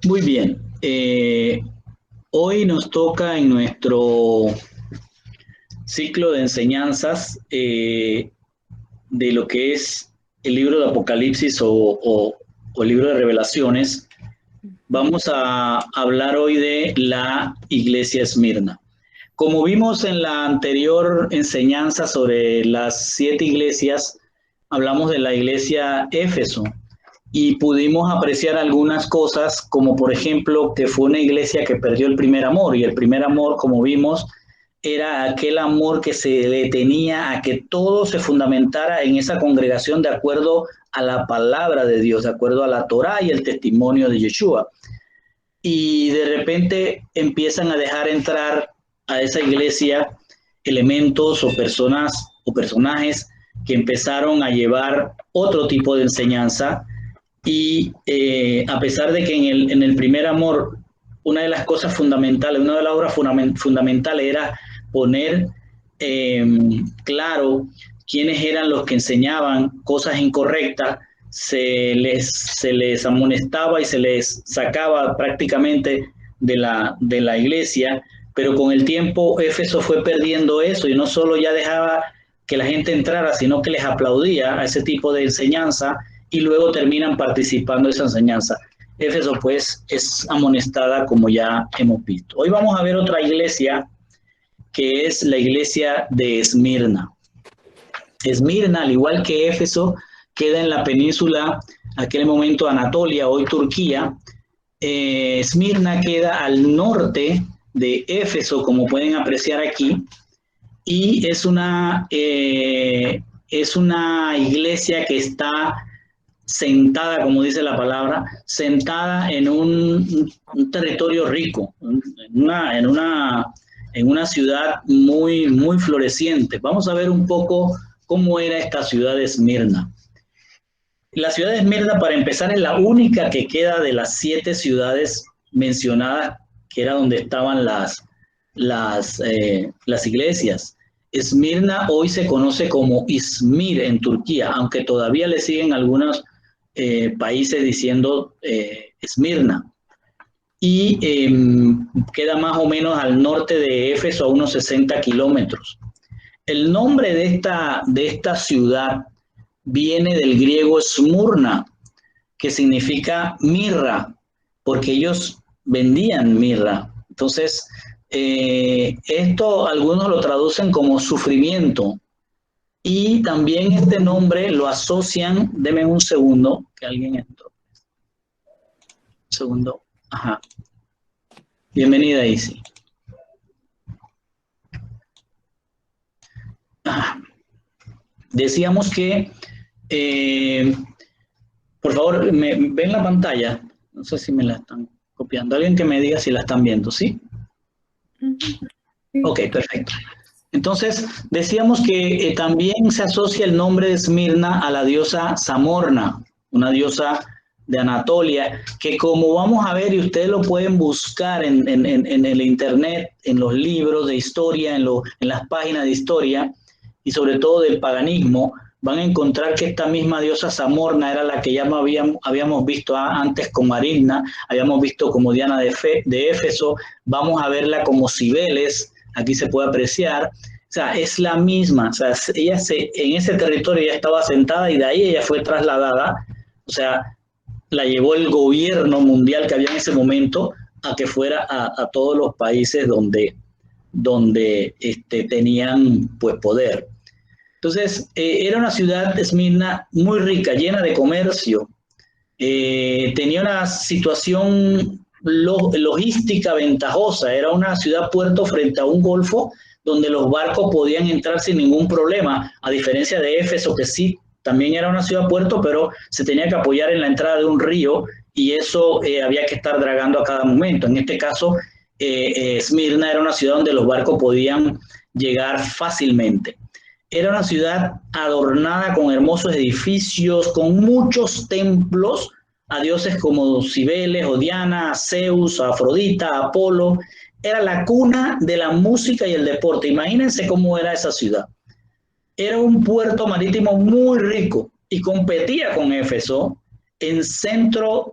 Muy bien. Hoy nos toca en nuestro ciclo de enseñanzas de lo que es el libro de Apocalipsis o libro de Revelaciones. Vamos a hablar hoy de la iglesia Esmirna. Como vimos en la anterior enseñanza sobre las 7 iglesias, hablamos de la iglesia Éfeso y pudimos apreciar algunas cosas, como por ejemplo que fue una iglesia que perdió el primer amor, y el primer amor, como vimos, era aquel amor que se detenía a que todo se fundamentara en esa congregación de acuerdo a la palabra de Dios, de acuerdo a la Torá y el testimonio de Yeshua. Y de repente empiezan a dejar entrar a esa iglesia elementos o personas o personajes que empezaron a llevar otro tipo de enseñanza y a pesar de que en el primer amor una de las cosas fundamentales, una de las obras fundamentales era poner claro quiénes eran los que enseñaban cosas incorrectas, se les amonestaba y se les sacaba prácticamente de la iglesia, pero con el tiempo Éfeso fue perdiendo eso y no solo ya dejaba que la gente entrara, sino que les aplaudía a ese tipo de enseñanza y luego terminan participando de esa enseñanza. Éfeso pues es amonestada como ya hemos visto. Hoy vamos a ver otra iglesia que es la iglesia de Esmirna. Esmirna, al igual que Éfeso, queda en la península, aquel momento Anatolia, hoy Turquía. Esmirna queda al norte de Éfeso, como pueden apreciar aquí, y es una iglesia que está sentada, como dice la palabra, sentada en un territorio rico, en una ciudad muy, muy floreciente. Vamos a ver un poco cómo era esta ciudad de Esmirna. La ciudad de Esmirna, para empezar, es la única que queda de las 7 ciudades mencionadas, que era donde estaban las iglesias. Esmirna hoy se conoce como Izmir en Turquía, aunque todavía le siguen algunos países diciendo Esmirna. Y queda más o menos al norte de Éfeso, a unos 60 kilómetros. El nombre de esta ciudad viene del griego Smurna, que significa mirra, porque ellos vendían mirra. Entonces, esto algunos lo traducen como sufrimiento. Y también este nombre lo asocian, denme un segundo, que alguien entró. Un segundo. Ajá. Bienvenida, Isi. Ajá. Decíamos que, por favor, ven la pantalla. No sé si me la están copiando. Alguien que me diga si la están viendo, ¿sí? Ok, perfecto. Entonces, decíamos que también se asocia el nombre de Esmirna a la diosa Samorna, una diosa de Anatolia, que como vamos a ver, y ustedes lo pueden buscar en el internet, en los libros de historia, en las páginas de historia, y sobre todo del paganismo, van a encontrar que esta misma diosa Samorna era la que ya habíamos visto antes como Arisna, habíamos visto como Diana de Éfeso, vamos a verla como Cibeles, aquí se puede apreciar. O sea, es la misma, o sea, ella en ese territorio ya estaba sentada y de ahí ella fue trasladada, o sea, la llevó el gobierno mundial que había en ese momento a que fuera a todos los países donde tenían pues poder. Entonces, era una ciudad, Esmirna, muy rica, llena de comercio, tenía una situación logística ventajosa, era una ciudad-puerto frente a un golfo donde los barcos podían entrar sin ningún problema, a diferencia de Éfeso, que sí, también era una ciudad-puerto, pero se tenía que apoyar en la entrada de un río y eso había que estar dragando a cada momento. En este caso, Esmirna era una ciudad donde los barcos podían llegar fácilmente. Era una ciudad adornada con hermosos edificios, con muchos templos a dioses como Cibeles o Diana, a Zeus, a Afrodita, a Apolo. Era la cuna de la música y el deporte. Imagínense cómo era esa ciudad. era un puerto marítimo muy rico y competía con Éfeso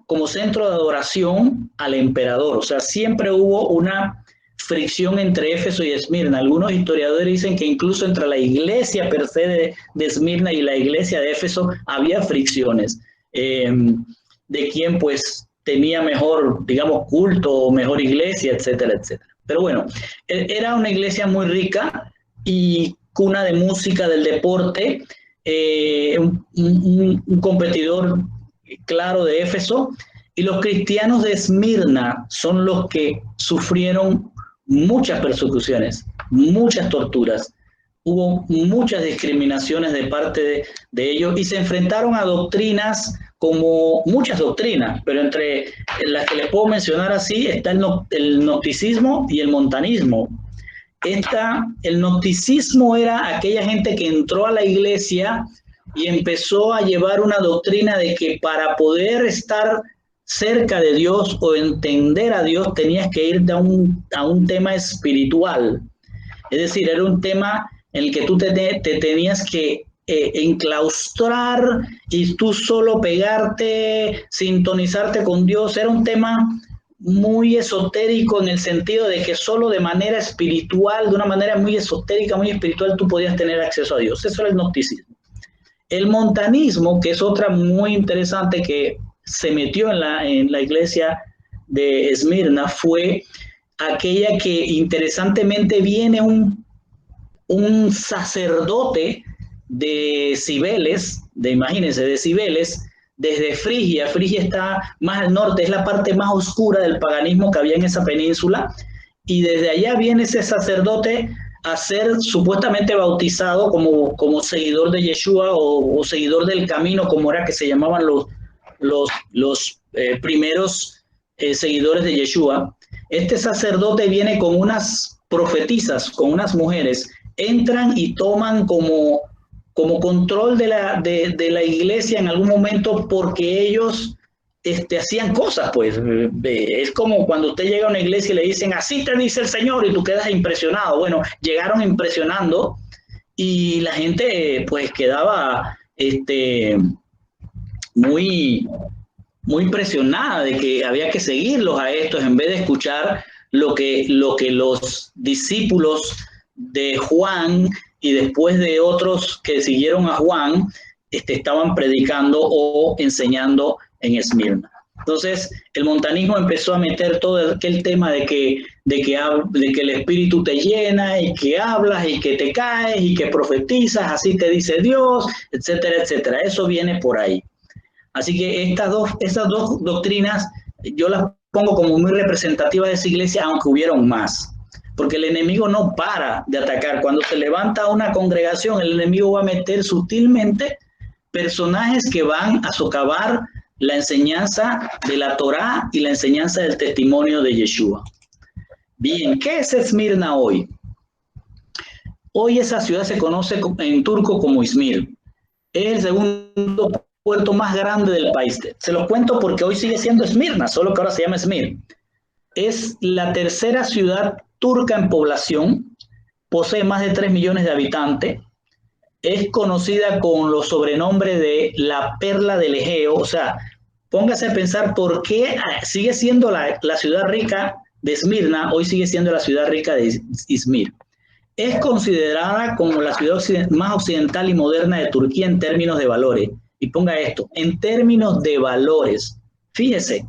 como centro de adoración al emperador. O sea, siempre hubo una fricción entre Éfeso y Esmirna. Algunos historiadores dicen que incluso entre la iglesia per se de Esmirna y la iglesia de Éfeso había fricciones de quién pues tenía mejor, digamos, culto o mejor iglesia, etcétera, etcétera. Pero bueno, era una iglesia muy rica y cuna de música, del deporte, un competidor claro de Éfeso, y los cristianos de Esmirna son los que sufrieron muchas persecuciones, muchas torturas, hubo muchas discriminaciones de parte de ellos y se enfrentaron a doctrinas como muchas doctrinas, pero entre las que les puedo mencionar así está el gnosticismo y el montanismo. El gnosticismo era aquella gente que entró a la iglesia y empezó a llevar una doctrina de que para poder estar cerca de Dios o entender a Dios tenías que irte a un tema espiritual. Es decir, era un tema en el que tú te tenías que enclaustrar y tú solo pegarte, sintonizarte con Dios. Era un tema muy esotérico en el sentido de que solo de manera espiritual, de una manera muy esotérica, muy espiritual, tú podías tener acceso a Dios. Eso era el gnosticismo. El montanismo, que es otra muy interesante que se metió en la iglesia de Esmirna, fue aquella que interesantemente viene un sacerdote de Cibeles, imagínense, de Cibeles, desde Frigia. Frigia está más al norte, es la parte más oscura del paganismo que había en esa península, y desde allá viene ese sacerdote a ser supuestamente bautizado como seguidor de Yeshua o seguidor del camino, como era que se llamaban los primeros seguidores de Yeshua. Este sacerdote viene con unas profetisas, con unas mujeres, entran y toman como control de la iglesia en algún momento porque ellos hacían cosas, pues. Es como cuando usted llega a una iglesia y le dicen, así te dice el Señor, y tú quedas impresionado. Bueno, llegaron impresionando y la gente pues quedaba muy, muy impresionada de que había que seguirlos a estos en vez de escuchar lo que los discípulos de Juan y después de otros que siguieron a Juan estaban predicando o enseñando en Esmirna. Entonces, el montanismo empezó a meter todo aquel tema de que el espíritu te llena y que hablas y que te caes y que profetizas, así te dice Dios, etcétera, etcétera. Eso viene por ahí. Así que estas dos doctrinas yo las pongo como muy representativas de esa iglesia, aunque hubieron más. Porque el enemigo no para de atacar. Cuando se levanta una congregación, el enemigo va a meter sutilmente personajes que van a socavar la enseñanza de la Torá y la enseñanza del testimonio de Yeshua. Bien, ¿qué es Esmirna hoy? Hoy esa ciudad se conoce en turco como Izmir. Es el segundo puerto más grande del país. Se los cuento porque hoy sigue siendo Esmirna, solo que ahora se llama Izmir. Es la tercera ciudad turca en población, posee más de 3 millones de habitantes, es conocida con los sobrenombres de la perla del Egeo. O sea, póngase a pensar por qué sigue siendo la ciudad rica de Esmirna, hoy sigue siendo la ciudad rica de Izmir. Es considerada como la ciudad más occidental y moderna de Turquía en términos de valores. Y ponga esto, en términos de valores. Fíjese,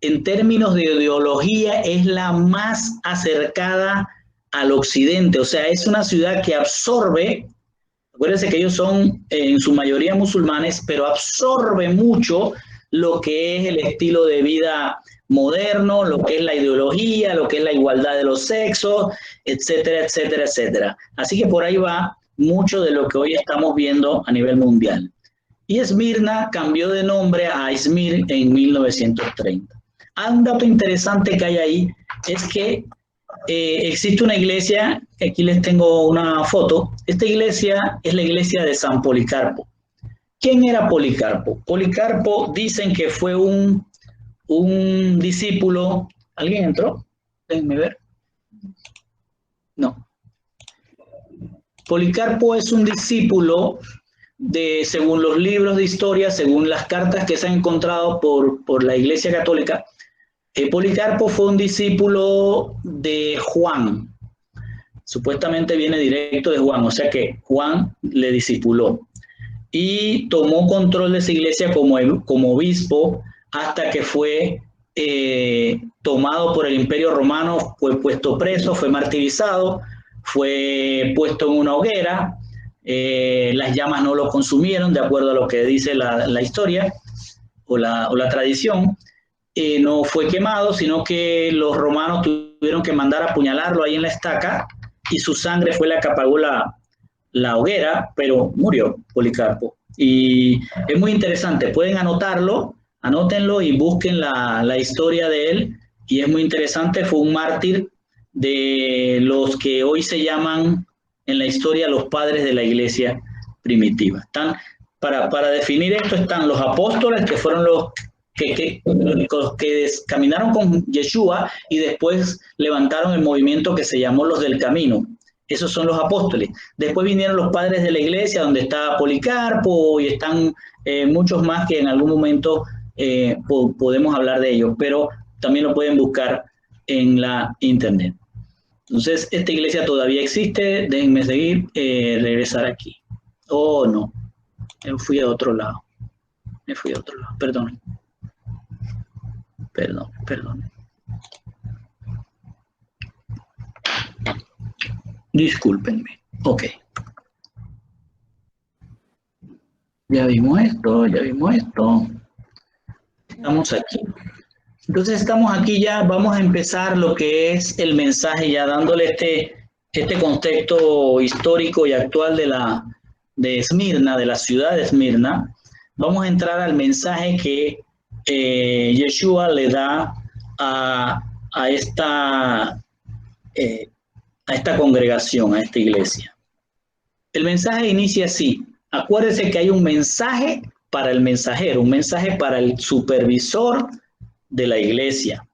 en términos de ideología es la más acercada al occidente. O sea, es una ciudad que absorbe, acuérdense que ellos son en su mayoría musulmanes, pero absorbe mucho lo que es el estilo de vida moderno, lo que es la ideología, lo que es la igualdad de los sexos, etcétera, etcétera, etcétera. Así que por ahí va mucho de lo que hoy estamos viendo a nivel mundial. Y Esmirna cambió de nombre a Izmir en 1930. Un dato interesante que hay ahí es que existe una iglesia, aquí les tengo una foto. Esta iglesia es la iglesia de San Policarpo. ¿Quién era Policarpo? Policarpo dicen que fue un discípulo. ¿Alguien entró? Déjenme ver. No. Policarpo es un discípulo según los libros de historia, según las cartas que se han encontrado por la Iglesia Católica, Policarpo fue un discípulo de Juan. Supuestamente viene directo de Juan, o sea que Juan le discipuló y tomó control de esa iglesia como obispo hasta que fue tomado por el Imperio Romano, fue puesto preso, fue martirizado, fue puesto en una hoguera. Las llamas no lo consumieron, de acuerdo a lo que dice la historia o la tradición. No fue quemado, sino que los romanos tuvieron que mandar a apuñalarlo ahí en la estaca y su sangre fue la que apagó la hoguera, pero murió Policarpo. Y es muy interesante, pueden anótenlo y busquen la historia de él, y es muy interesante. Fue un mártir de los que hoy se llaman en la historia los padres de la iglesia primitiva. Para definir esto están los apóstoles, que fueron los que caminaron con Yeshua y después levantaron el movimiento que se llamó los del camino. Esos son los apóstoles. Después vinieron los padres de la iglesia, donde está Policarpo y están muchos más que en algún momento podemos hablar de ellos, pero también lo pueden buscar en la internet. Entonces, esta iglesia todavía existe. Déjenme seguir, regresar aquí. Oh, no. Me fui a otro lado. Perdón. Discúlpenme. Ok. Ya vimos esto. Estamos aquí. Entonces estamos aquí ya, vamos a empezar lo que es el mensaje, ya dándole este contexto histórico y actual de Esmirna, de la ciudad de Esmirna. Vamos a entrar al mensaje que Yeshua le da a esta congregación, a esta iglesia. El mensaje inicia así. Acuérdense que hay un mensaje para el mensajero, un mensaje para el supervisor de la iglesia,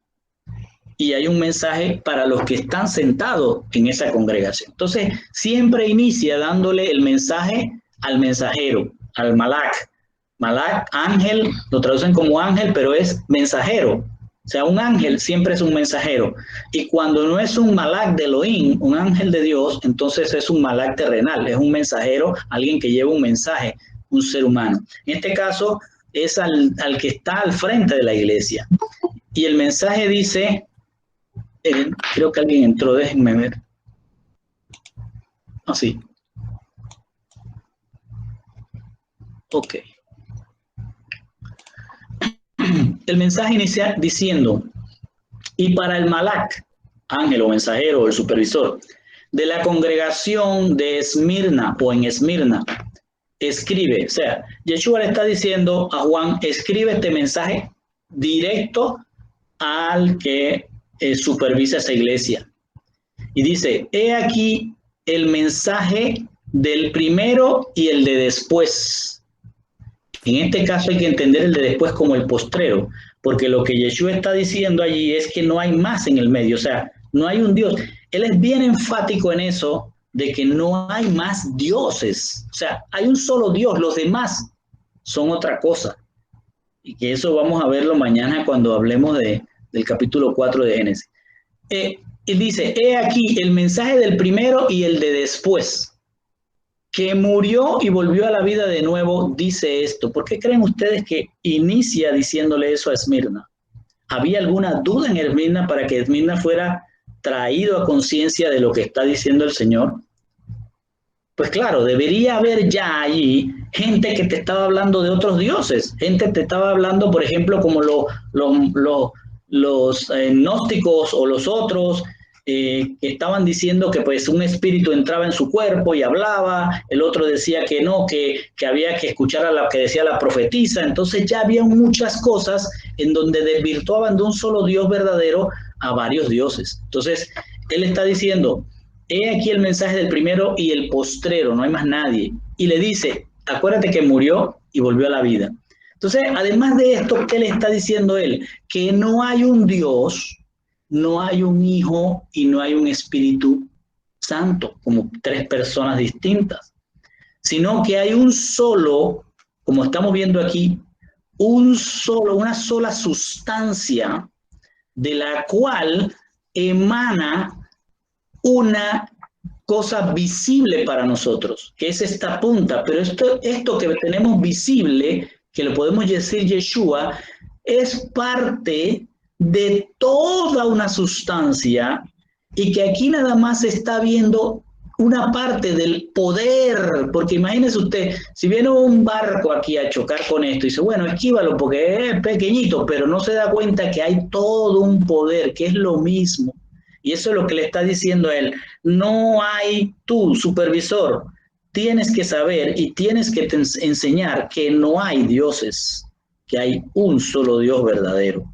y hay un mensaje para los que están sentados en esa congregación. Entonces, siempre inicia dándole el mensaje al mensajero, al malak. Malak, ángel, lo traducen como ángel, pero es mensajero. O sea, un ángel siempre es un mensajero. Y cuando no es un malak de Elohim, un ángel de Dios, entonces es un malak terrenal, es un mensajero, alguien que lleva un mensaje, un ser humano. En este caso, es al que está al frente de la iglesia. Y el mensaje dice, creo que alguien entró, déjenme ver. Así. Ok. El mensaje inicia diciendo, y para el malak, ángel o mensajero o el supervisor, de la congregación de Esmirna o en Esmirna, escribe. O sea, Yeshua le está diciendo a Juan, escribe este mensaje directo al que supervisa esa iglesia. Y dice, he aquí el mensaje del primero y el de después. En este caso hay que entender el de después como el postrero, porque lo que Yeshua está diciendo allí es que no hay más en el medio, o sea, no hay un Dios. Él es bien enfático en eso, de que no hay más dioses, o sea, hay un solo Dios, los demás son otra cosa. Y que eso vamos a verlo mañana cuando hablemos del capítulo 4 de Génesis. Y dice, he aquí el mensaje del primero y el de después, que murió y volvió a la vida de nuevo, dice esto. ¿Por qué creen ustedes que inicia diciéndole eso a Esmirna? ¿Había alguna duda en Esmirna para que Esmirna fuera traído a conciencia de lo que está diciendo el Señor? Pues claro, debería haber ya allí gente que te estaba hablando de otros dioses. Gente te estaba hablando, por ejemplo, como los gnósticos o los otros, que estaban diciendo que pues un espíritu entraba en su cuerpo y hablaba. El otro decía que no, que había que escuchar a lo que decía la profetisa. Entonces ya había muchas cosas en donde desvirtuaban de un solo Dios verdadero a varios dioses. Entonces, él está diciendo, he aquí el mensaje del primero y el postrero, no hay más nadie. Y le dice, acuérdate que murió y volvió a la vida. Entonces, además de esto, ¿qué le está diciendo él? Que no hay un Dios, no hay un Hijo y no hay un Espíritu Santo, como tres personas distintas, sino que hay un solo, como estamos viendo aquí, una sola sustancia de la cual emana una cosa visible para nosotros, que es esta punta, pero esto que tenemos visible, que le podemos decir Yeshua, es parte de toda una sustancia y que aquí nada más se está viendo una parte del poder, porque imagínese usted, si viene un barco aquí a chocar con esto y dice, bueno, esquívalo porque es pequeñito, pero no se da cuenta que hay todo un poder, que es lo mismo. Y eso es lo que le está diciendo a él. No hay tú, supervisor, tienes que saber y tienes que enseñar que no hay dioses, que hay un solo Dios verdadero.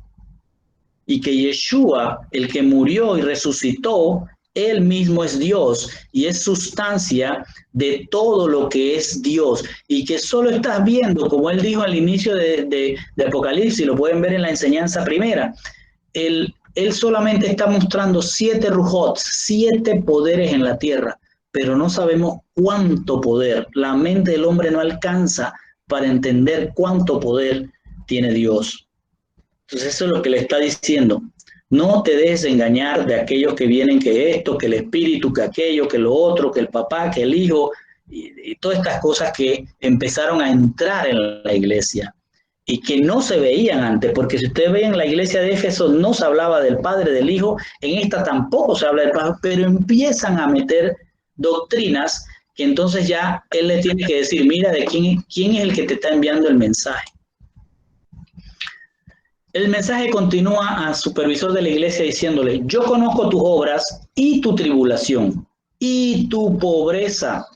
Y que Yeshua, el que murió y resucitó, él mismo es Dios y es sustancia de todo lo que es Dios. Y que solo estás viendo, como él dijo al inicio de Apocalipsis, lo pueden ver en la enseñanza primera, él solamente está mostrando 7 rujot, 7 poderes en la tierra, pero no sabemos cuánto poder. La mente del hombre no alcanza para entender cuánto poder tiene Dios. Entonces eso es lo que le está diciendo. No te dejes engañar de aquellos que vienen que esto, que el espíritu, que aquello, que lo otro, que el papá, que el hijo, y todas estas cosas que empezaron a entrar en la iglesia y que no se veían antes, porque si ustedes ven en la iglesia de Éfeso no se hablaba del Padre, del Hijo, en esta tampoco se habla del Padre, pero empiezan a meter doctrinas que entonces ya él le tiene que decir, mira, de quién es el que te está enviando el mensaje. El mensaje continúa al supervisor de la iglesia diciéndole, yo conozco tus obras y tu tribulación y tu pobreza.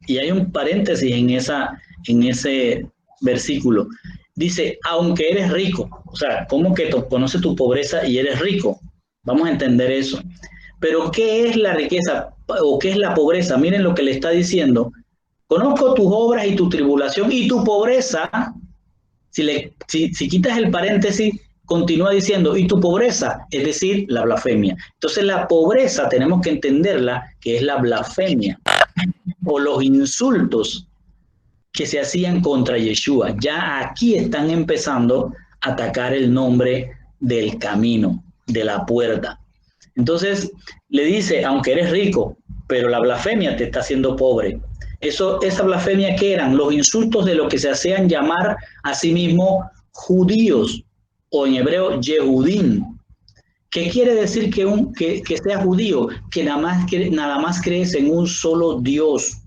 Y hay un paréntesis en ese versículo. Dice, aunque eres rico, o sea, ¿cómo que conoces tu pobreza y eres rico? Vamos a entender eso. Pero ¿qué es la riqueza o qué es la pobreza? Miren lo que le está diciendo. Conozco tus obras y tu tribulación y tu pobreza. Si quitas el paréntesis, continúa diciendo, y tu pobreza, es decir, la blasfemia. Entonces la pobreza tenemos que entenderla, que es la blasfemia o los insultos que se hacían contra Yeshua. Ya aquí están empezando a atacar el nombre del camino, de la puerta. Entonces le dice, aunque eres rico, pero la blasfemia te está haciendo pobre. Esa blasfemia que eran los insultos de lo que se hacían llamar a sí mismos judíos, o en hebreo Yehudim. ¿Qué quiere decir que sea judío? Que nada más crees en un solo Dios.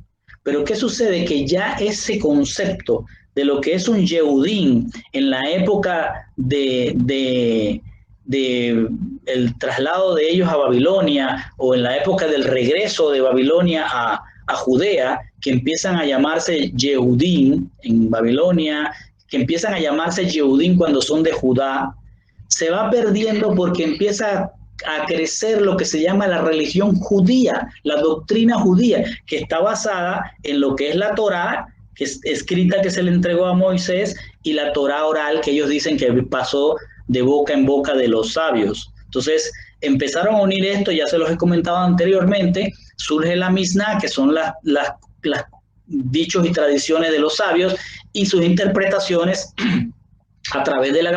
Pero ¿qué sucede? Que ya ese concepto de lo que es un Yehudim en la época de el traslado de ellos a Babilonia o en la época del regreso de Babilonia a Judea, que empiezan a llamarse Yehudim en Babilonia, que empiezan a llamarse Yehudim cuando son de Judá, se va perdiendo porque empieza a crecer lo que se llama la religión judía, la doctrina judía, que está basada en lo que es la Torá, que es escrita, que se le entregó a Moisés, y la Torá oral, que ellos dicen que pasó de boca en boca de los sabios. Entonces empezaron a unir esto, ya se los he comentado anteriormente, surge la Misná, que son las dichos y tradiciones de los sabios, y sus interpretaciones a través de la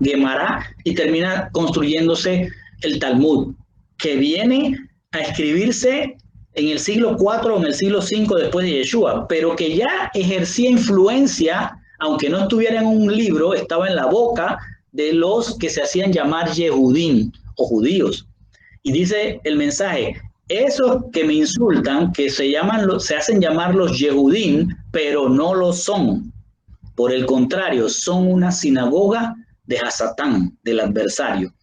Gemara, y termina construyéndose el Talmud, que viene a escribirse en el siglo IV o en el siglo V después de Yeshua, pero que ya ejercía influencia, aunque no estuviera en un libro, estaba en la boca de los que se hacían llamar Yehudim o judíos. Y dice el mensaje, esos que me insultan, que se hacen llamar los Yehudim, pero no lo son. Por el contrario, son una sinagoga de Hasatán, del adversario.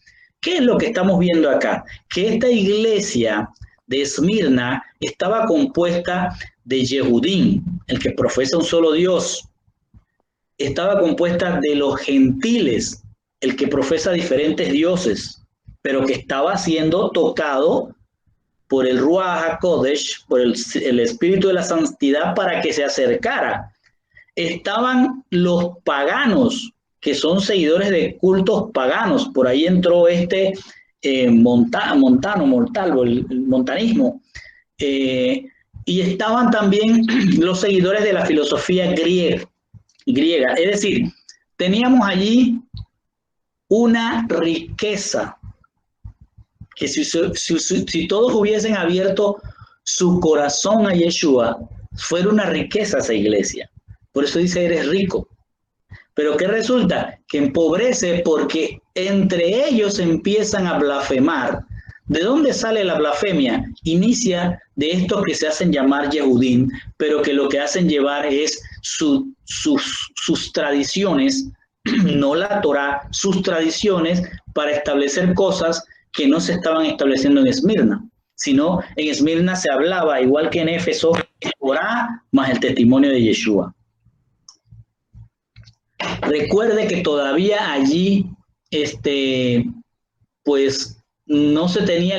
¿Qué es lo que estamos viendo acá? Que esta iglesia de Esmirna estaba compuesta de Yehudim, el que profesa un solo Dios. Estaba compuesta de los gentiles, el que profesa diferentes dioses, pero que estaba siendo tocado por el Ruach HaKodesh, por el Espíritu de la Santidad, para que se acercara. Estaban los paganos, que son seguidores de cultos paganos. Por ahí entró el montanismo, y estaban también los seguidores de la filosofía griega. Es decir, teníamos allí una riqueza que si todos hubiesen abierto su corazón a Yeshua, fuera una riqueza esa iglesia. Por eso dice, eres rico. Pero ¿qué resulta? Que empobrece porque entre ellos empiezan a blasfemar. ¿De dónde sale la blasfemia? Inicia de estos que se hacen llamar Yehudim, pero que lo que hacen llevar es sus tradiciones, no la Torá, sus tradiciones para establecer cosas que no se estaban estableciendo en Esmirna, sino en Esmirna se hablaba, igual que en Éfeso, Torá más el testimonio de Yeshua. Recuerde que todavía allí, pues no se tenía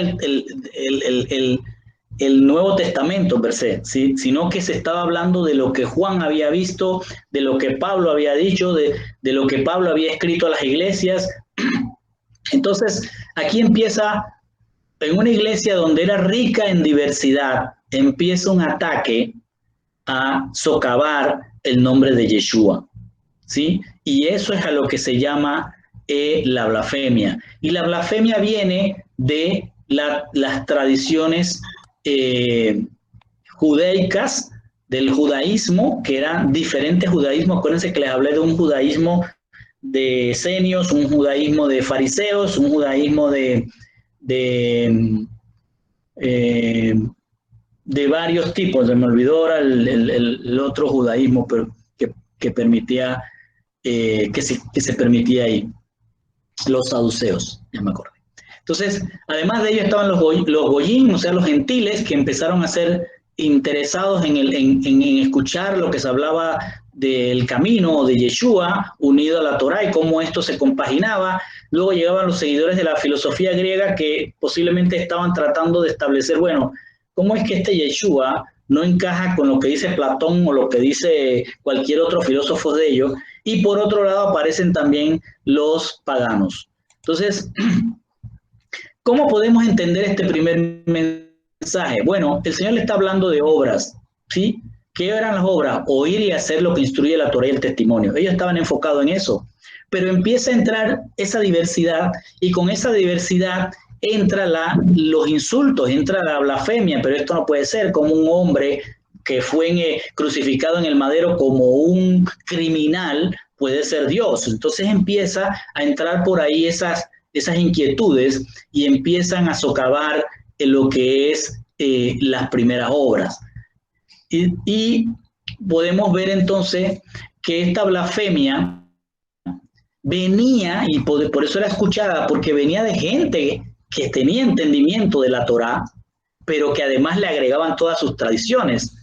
el Nuevo Testamento per se, ¿sí? Sino que se estaba hablando de lo que Juan había visto, de lo que Pablo había dicho, de lo que Pablo había escrito a las iglesias. Entonces, aquí empieza, en una iglesia donde era rica en diversidad, empieza un ataque a socavar el nombre de Yeshua, ¿sí? Y eso es a lo que se llama la blasfemia. Y la blasfemia viene de las tradiciones judaicas, del judaísmo, que eran diferentes judaísmos. Acuérdense que les hablé de un judaísmo de esenios, un judaísmo de fariseos, un judaísmo de varios tipos. Se me olvidó ahora el otro judaísmo, pero que permitía, que se permitía ahí, los saduceos, ya me acordé. Entonces, además de ellos estaban los goyim, o sea, los gentiles, que empezaron a ser interesados en escuchar lo que se hablaba del camino de Yeshua unido a la Torá y cómo esto se compaginaba. Luego llegaban los seguidores de la filosofía griega que posiblemente estaban tratando de establecer, bueno, ¿cómo es que este Yeshua no encaja con lo que dice Platón o lo que dice cualquier otro filósofo de ellos? Y por otro lado aparecen también los paganos. Entonces, ¿cómo podemos entender este primer mensaje? Bueno, el Señor le está hablando de obras, ¿sí? ¿Qué eran las obras? Oír y hacer lo que instruye la Torá y el testimonio. Ellos estaban enfocados en eso. Pero empieza a entrar esa diversidad y con esa diversidad entra los insultos, entra la blasfemia, pero esto no puede ser como un hombre que fue crucificado en el madero como un criminal, puede ser Dios. Entonces empieza a entrar por ahí esas inquietudes y empiezan a socavar lo que es las primeras obras. Y podemos ver entonces que esta blasfemia venía, y por eso era escuchada, porque venía de gente que tenía entendimiento de la Torá, pero que además le agregaban todas sus tradiciones.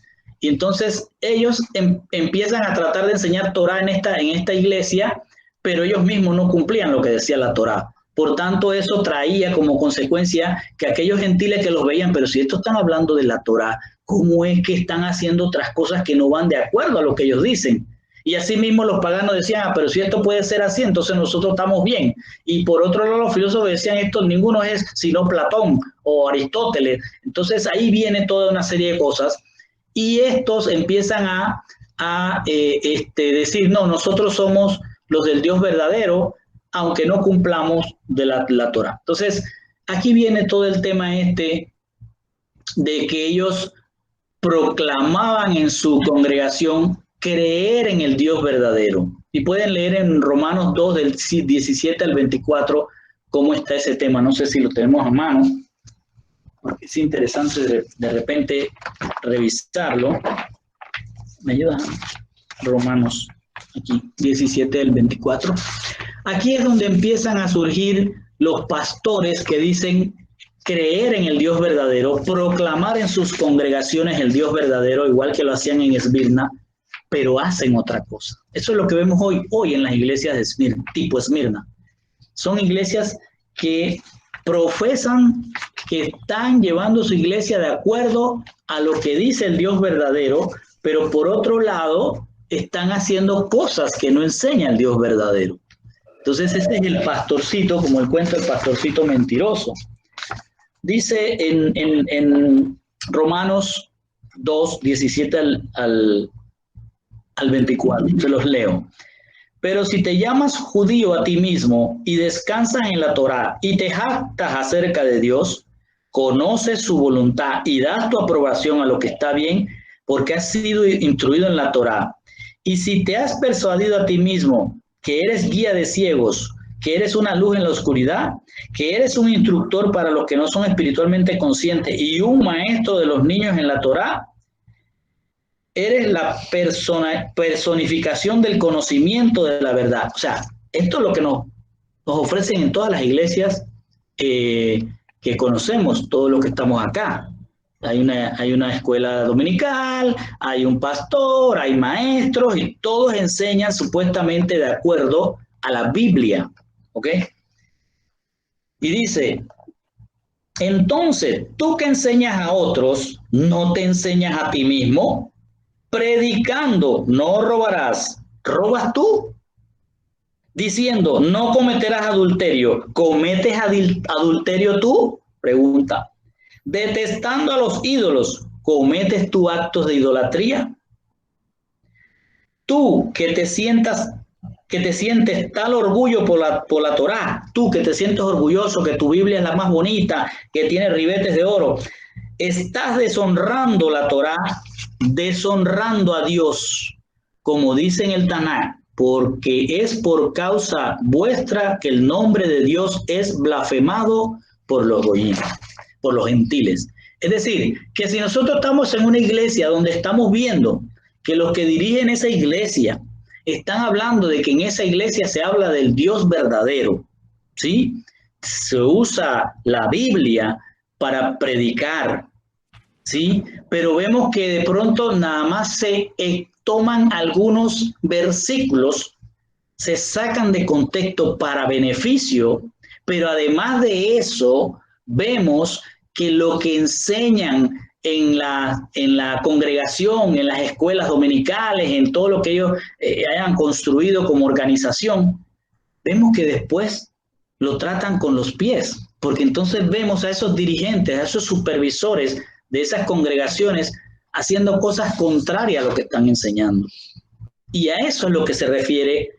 Y entonces ellos empiezan a tratar de enseñar Torá en esta iglesia, pero ellos mismos no cumplían lo que decía la Torá. Por tanto, eso traía como consecuencia que aquellos gentiles que los veían, pero si estos están hablando de la Torá, ¿cómo es que están haciendo otras cosas que no van de acuerdo a lo que ellos dicen? Y así mismo los paganos decían, pero si esto puede ser así, entonces nosotros estamos bien. Y por otro lado, los filósofos decían, esto ninguno es sino Platón o Aristóteles. Entonces ahí viene toda una serie de cosas. Y estos empiezan a decir, no, nosotros somos los del Dios verdadero, aunque no cumplamos de la Torá. Entonces, aquí viene todo el tema de que ellos proclamaban en su congregación creer en el Dios verdadero. Y pueden leer en Romanos 2, del 17 al 24, cómo está ese tema. No sé si lo tenemos a mano, porque es interesante de repente revisarlo. ¿Me ayuda? Romanos, aquí, 17 al 24. Aquí es donde empiezan a surgir los pastores que dicen creer en el Dios verdadero, proclamar en sus congregaciones el Dios verdadero, igual que lo hacían en Esmirna, pero hacen otra cosa. Eso es lo que vemos hoy en las iglesias de Esmirna, tipo Esmirna. Son iglesias que profesan que están llevando su iglesia de acuerdo a lo que dice el Dios verdadero, pero por otro lado están haciendo cosas que no enseña el Dios verdadero. Entonces ese es el pastorcito, como el cuento del pastorcito mentiroso. Dice en Romanos 2, 17 al 24, se los leo. Pero si te llamas judío a ti mismo y descansas en la Torá y te jactas acerca de Dios, conoces su voluntad y das tu aprobación a lo que está bien, porque has sido instruido en la Torá. Y si te has persuadido a ti mismo que eres guía de ciegos, que eres una luz en la oscuridad, que eres un instructor para los que no son espiritualmente conscientes y un maestro de los niños en la Torá, eres la personificación del conocimiento de la verdad. O sea, esto es lo que nos ofrecen en todas las iglesias que conocemos, todos los que estamos acá. Hay una escuela dominical, hay un pastor, hay maestros y todos enseñan supuestamente de acuerdo a la Biblia. ¿Ok? Y dice, entonces, tú que enseñas a otros, ¿no te enseñas a ti mismo? Predicando, no robarás, ¿robas tú? Diciendo, no cometerás adulterio, ¿cometes adulterio tú? Pregunta. Detestando a los ídolos, ¿cometes tú actos de idolatría? Tú que te sientes tal orgullo por la Torá, tú que te sientes orgulloso que tu Biblia es la más bonita, que tiene ribetes de oro, estás deshonrando la Torá, deshonrando a Dios, como dice en el Tanakh, porque es por causa vuestra que el nombre de Dios es blasfemado por los goyim, por los gentiles. Es decir, que si nosotros estamos en una iglesia donde estamos viendo que los que dirigen esa iglesia están hablando de que en esa iglesia se habla del Dios verdadero, ¿sí? Se usa la Biblia para predicar, ¿sí? Pero vemos que de pronto nada más se toman algunos versículos, se sacan de contexto para beneficio, pero además de eso, vemos que lo que enseñan en la congregación, en las escuelas dominicales, en todo lo que ellos hayan construido como organización, vemos que después lo tratan con los pies, porque entonces vemos a esos dirigentes, a esos supervisores de esas congregaciones haciendo cosas contrarias a lo que están enseñando. Y a eso es lo que se refiere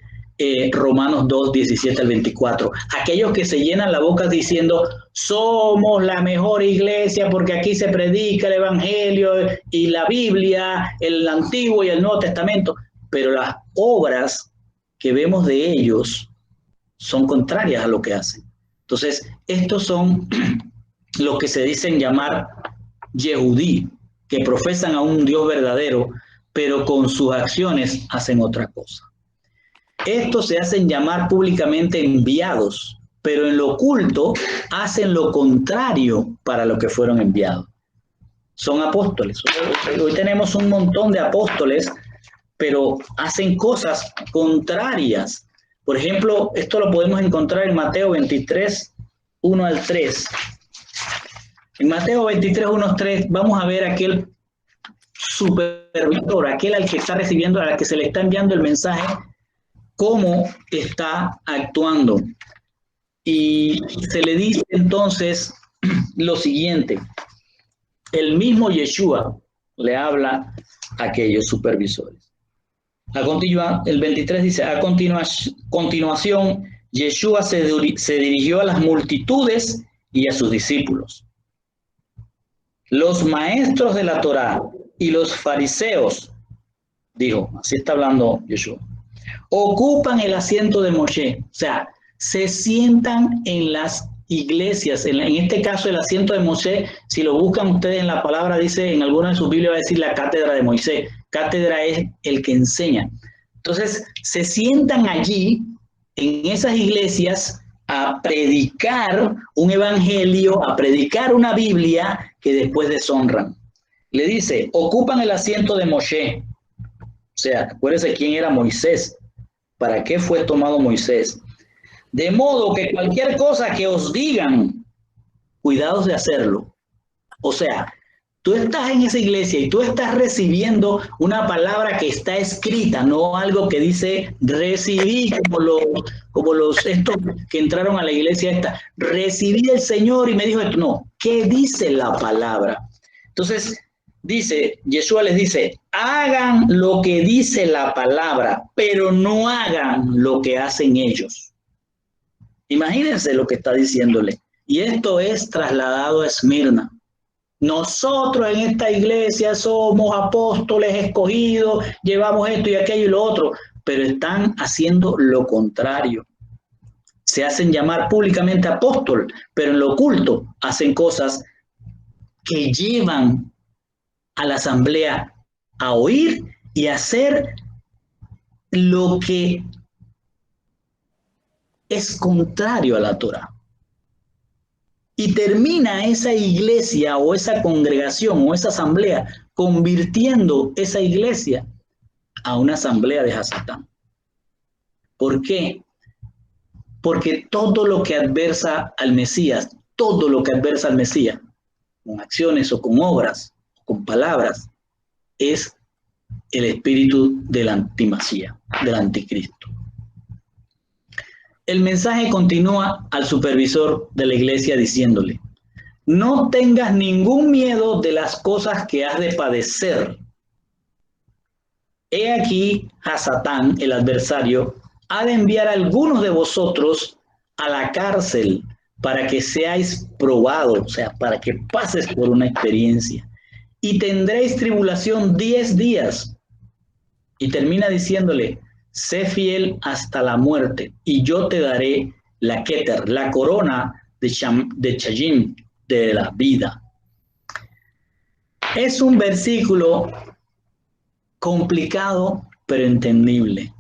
Romanos 2, 17 al 24. Aquellos que se llenan la boca diciendo, somos la mejor iglesia porque aquí se predica el Evangelio y la Biblia, el Antiguo y el Nuevo Testamento, pero las obras que vemos de ellos son contrarias a lo que hacen. Entonces, estos son los que se dicen llamar Yehudí, que profesan a un Dios verdadero, pero con sus acciones hacen otra cosa. Estos se hacen llamar públicamente enviados, pero en lo oculto hacen lo contrario para lo que fueron enviados. Son apóstoles. Hoy tenemos un montón de apóstoles, pero hacen cosas contrarias. Por ejemplo, esto lo podemos encontrar en Mateo 23, 1 al 3. En Mateo 23, 1 al 3, vamos a ver aquel supervisor, aquel al que está recibiendo, al que se le está enviando el mensaje, cómo está actuando. Y se le dice entonces lo siguiente: el mismo Yeshua le habla a aquellos supervisores. El 23 dice, a continuación, Yeshua se dirigió a las multitudes y a sus discípulos. Los maestros de la Torá y los fariseos, dijo, así está hablando Yeshua, ocupan el asiento de Moshe, o sea, se sientan en las iglesias, en este caso el asiento de Moshe, si lo buscan ustedes en la palabra, dice en alguna de sus Biblias, va a decir la cátedra de Moisés. Cátedra es el que enseña. Entonces, se sientan allí, en esas iglesias, a predicar un evangelio, a predicar una Biblia que después deshonran. Le dice, ocupan el asiento de Moshe. O sea, acuérdense quién era Moisés, para qué fue tomado Moisés. De modo que cualquier cosa que os digan, cuidados de hacerlo. O sea, tú estás en esa iglesia y tú estás recibiendo una palabra que está escrita, no algo que dice recibí, como los estos que entraron a la iglesia esta. Recibí del Señor y me dijo esto. No, ¿qué dice la palabra? Entonces, Yeshua les dice, hagan lo que dice la palabra, pero no hagan lo que hacen ellos. Imagínense lo que está diciéndole. Y esto es trasladado a Esmirna. Nosotros en esta iglesia somos apóstoles escogidos, llevamos esto y aquello y lo otro, pero están haciendo lo contrario. Se hacen llamar públicamente apóstol, pero en lo oculto hacen cosas que llevan a la asamblea a oír y hacer lo que es contrario a la Torá. Y termina esa iglesia o esa congregación o esa asamblea convirtiendo esa iglesia a una asamblea de Hasatán. ¿Por qué? Porque todo lo que adversa al Mesías, con acciones o con obras, con palabras, es el espíritu del antimasía, del anticristo. El mensaje continúa al supervisor de la iglesia diciéndole, no tengas ningún miedo de las cosas que has de padecer. He aquí, Hasatán, el adversario, ha de enviar a algunos de vosotros a la cárcel para que seáis probados, o sea, para que pases por una experiencia. Y tendréis tribulación 10 días. Y termina diciéndole, sé fiel hasta la muerte, y yo te daré la Keter, la corona de Chayim, de la vida. Es un versículo complicado, pero entendible.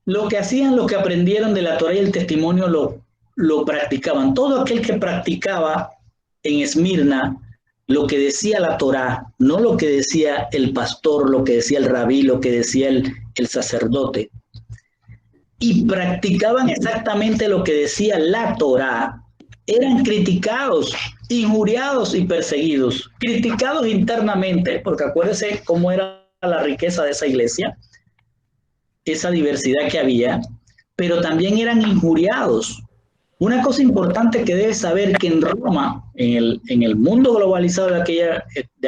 Lo que hacían, lo que aprendieron de la Torá y el testimonio lo practicaban. Todo aquel que practicaba en Esmirna lo que decía la Torá, no lo que decía el pastor, lo que decía el rabí, lo que decía el sacerdote, y practicaban exactamente lo que decía la Torá, eran criticados, injuriados y perseguidos. Criticados internamente, porque acuérdense cómo era la riqueza de esa iglesia, esa diversidad que había, pero también eran injuriados. Una cosa importante que debes saber, que en Roma, en el mundo globalizado de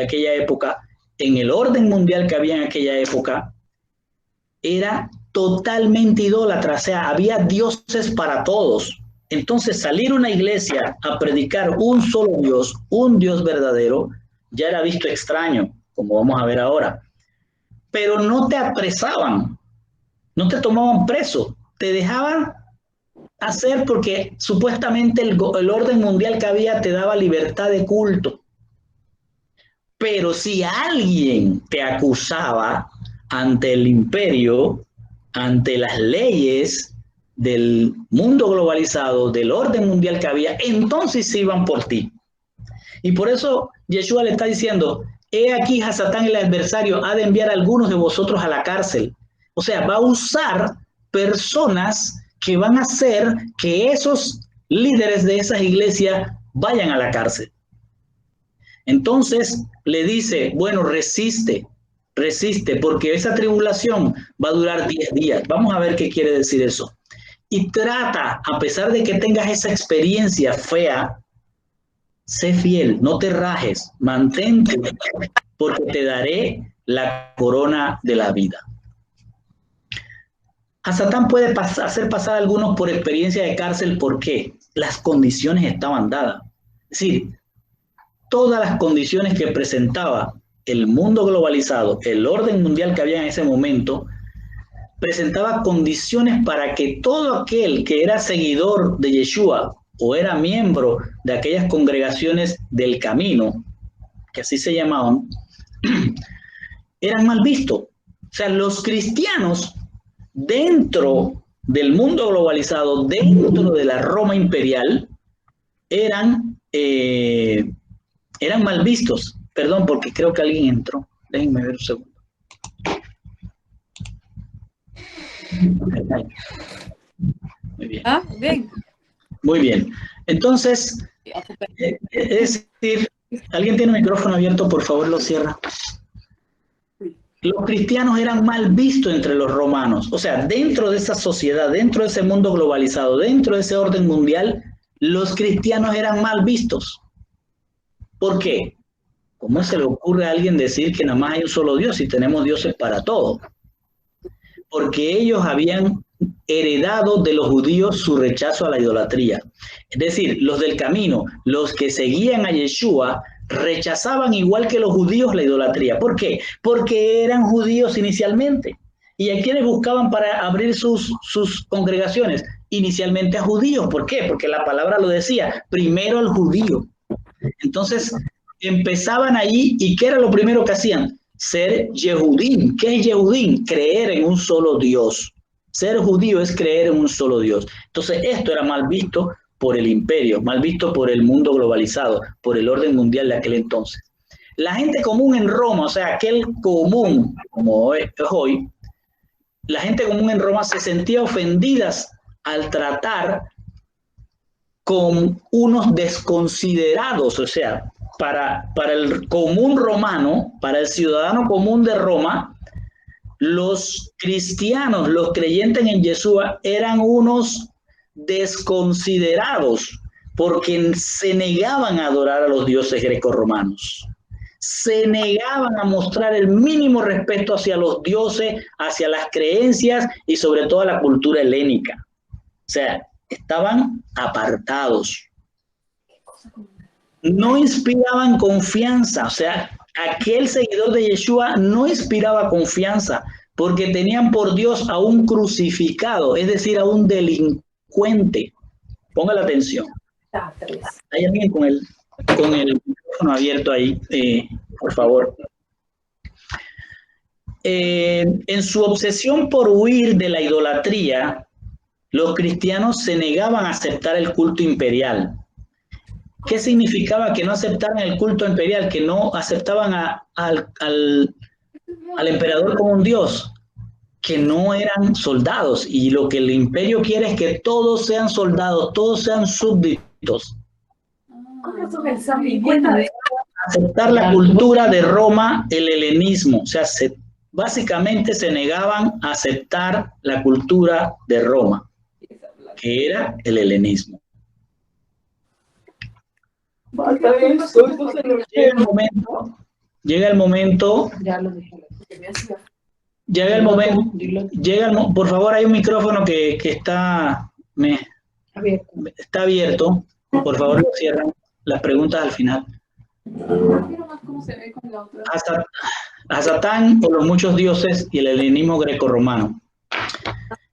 aquella época, en el orden mundial que había en aquella época, era totalmente idólatra, o sea, había dioses para todos. Entonces, salir a una iglesia a predicar un solo Dios, un Dios verdadero, ya era visto extraño, como vamos a ver ahora. Pero no te apresaban, no te tomaban preso, te dejaban hacer porque supuestamente el orden mundial que había te daba libertad de culto. Pero si alguien te acusaba ante el imperio, ante las leyes del mundo globalizado, del orden mundial que había, entonces se iban por ti. Y por eso Yeshua le está diciendo, he aquí Hasatán el adversario ha de enviar a algunos de vosotros a la cárcel. O sea, va a usar personas que van a hacer que esos líderes de esas iglesias vayan a la cárcel. Entonces le dice, bueno, resiste, porque esa tribulación va a durar 10 días. Vamos a ver qué quiere decir eso. Y trata, a pesar de que tengas esa experiencia fea, sé fiel, no te rajes, mantente, porque te daré la corona de la vida. Hasatán puede hacer pasar a algunos por experiencia de cárcel porque las condiciones estaban dadas. Es decir, todas las condiciones que presentaba el mundo globalizado, el orden mundial que había en ese momento, presentaba condiciones para que todo aquel que era seguidor de Yeshua o era miembro de aquellas congregaciones del camino, que así se llamaban, eran mal vistos. O sea, los cristianos dentro del mundo globalizado, dentro de la Roma imperial, eran mal vistos. Perdón, porque creo que alguien entró. Déjenme ver un segundo. Muy bien. Ah, bien. Muy bien. Entonces, es decir, ¿alguien tiene el micrófono abierto? Por favor, lo cierra. Los cristianos eran mal vistos entre los romanos. O sea, dentro de esa sociedad, dentro de ese mundo globalizado, dentro de ese orden mundial, los cristianos eran mal vistos. ¿Por qué? ¿Cómo se le ocurre a alguien decir que nada más hay un solo Dios y tenemos dioses para todo? Porque ellos habían heredado de los judíos su rechazo a la idolatría. Es decir, los del camino, los que seguían a Yeshua, rechazaban igual que los judíos la idolatría. ¿Por qué? Porque eran judíos inicialmente. ¿Y a quiénes buscaban para abrir sus congregaciones? Inicialmente a judíos. ¿Por qué? Porque la palabra lo decía, primero al judío. Entonces, empezaban allí, ¿y qué era lo primero que hacían? Ser Yehudim. ¿Qué es Yehudim? Creer en un solo Dios. Ser judío es creer en un solo Dios. Entonces, esto era mal visto por el imperio, mal visto por el mundo globalizado, por el orden mundial de aquel entonces. La gente común en Roma, o sea, aquel común, como es hoy, la gente común en Roma se sentía ofendidas al tratar con unos desconsiderados, o sea, para el común romano, para el ciudadano común de Roma, los cristianos, los creyentes en Yeshua, eran unos desconsiderados porque se negaban a adorar a los dioses grecorromanos. Se negaban a mostrar el mínimo respeto hacia los dioses, hacia las creencias y sobre todo a la cultura helénica. O sea, estaban apartados. No inspiraban confianza, o sea, aquel seguidor de Yeshua no inspiraba confianza porque tenían por Dios a un crucificado, es decir, a un delincuente. Ponga la atención. Hay alguien con el micrófono abierto ahí, por favor. En su obsesión por huir de la idolatría, los cristianos se negaban a aceptar el culto imperial. ¿Qué significaba que no aceptaran el culto imperial? Que no aceptaban al emperador como un dios, que no eran soldados. Y lo que el imperio quiere es que todos sean soldados, todos sean súbditos. Aceptar la cultura de Roma, el helenismo. O sea, básicamente se negaban a aceptar la cultura de Roma, que era el helenismo. Llega el momento, por favor, hay un micrófono que está abierto, por favor lo cierran, las preguntas al final. A Satán o los muchos dioses y el helenismo grecorromano.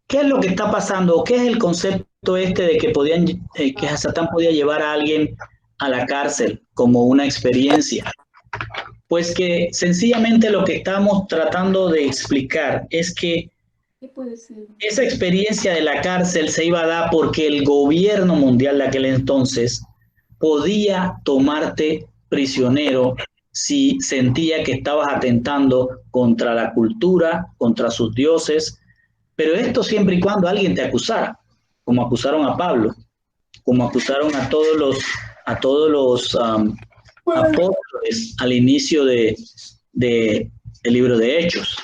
¿Qué es lo que está pasando? ¿Qué es el concepto este de que Satán podía llevar a alguien a la cárcel como una experiencia? Pues que sencillamente lo que estamos tratando de explicar es que esa experiencia de la cárcel se iba a dar porque el gobierno mundial de aquel entonces podía tomarte prisionero si sentía que estabas atentando contra la cultura, contra sus dioses, pero esto siempre y cuando alguien te acusara, como acusaron a Pablo, como acusaron a todos los apóstoles al inicio del libro de Hechos.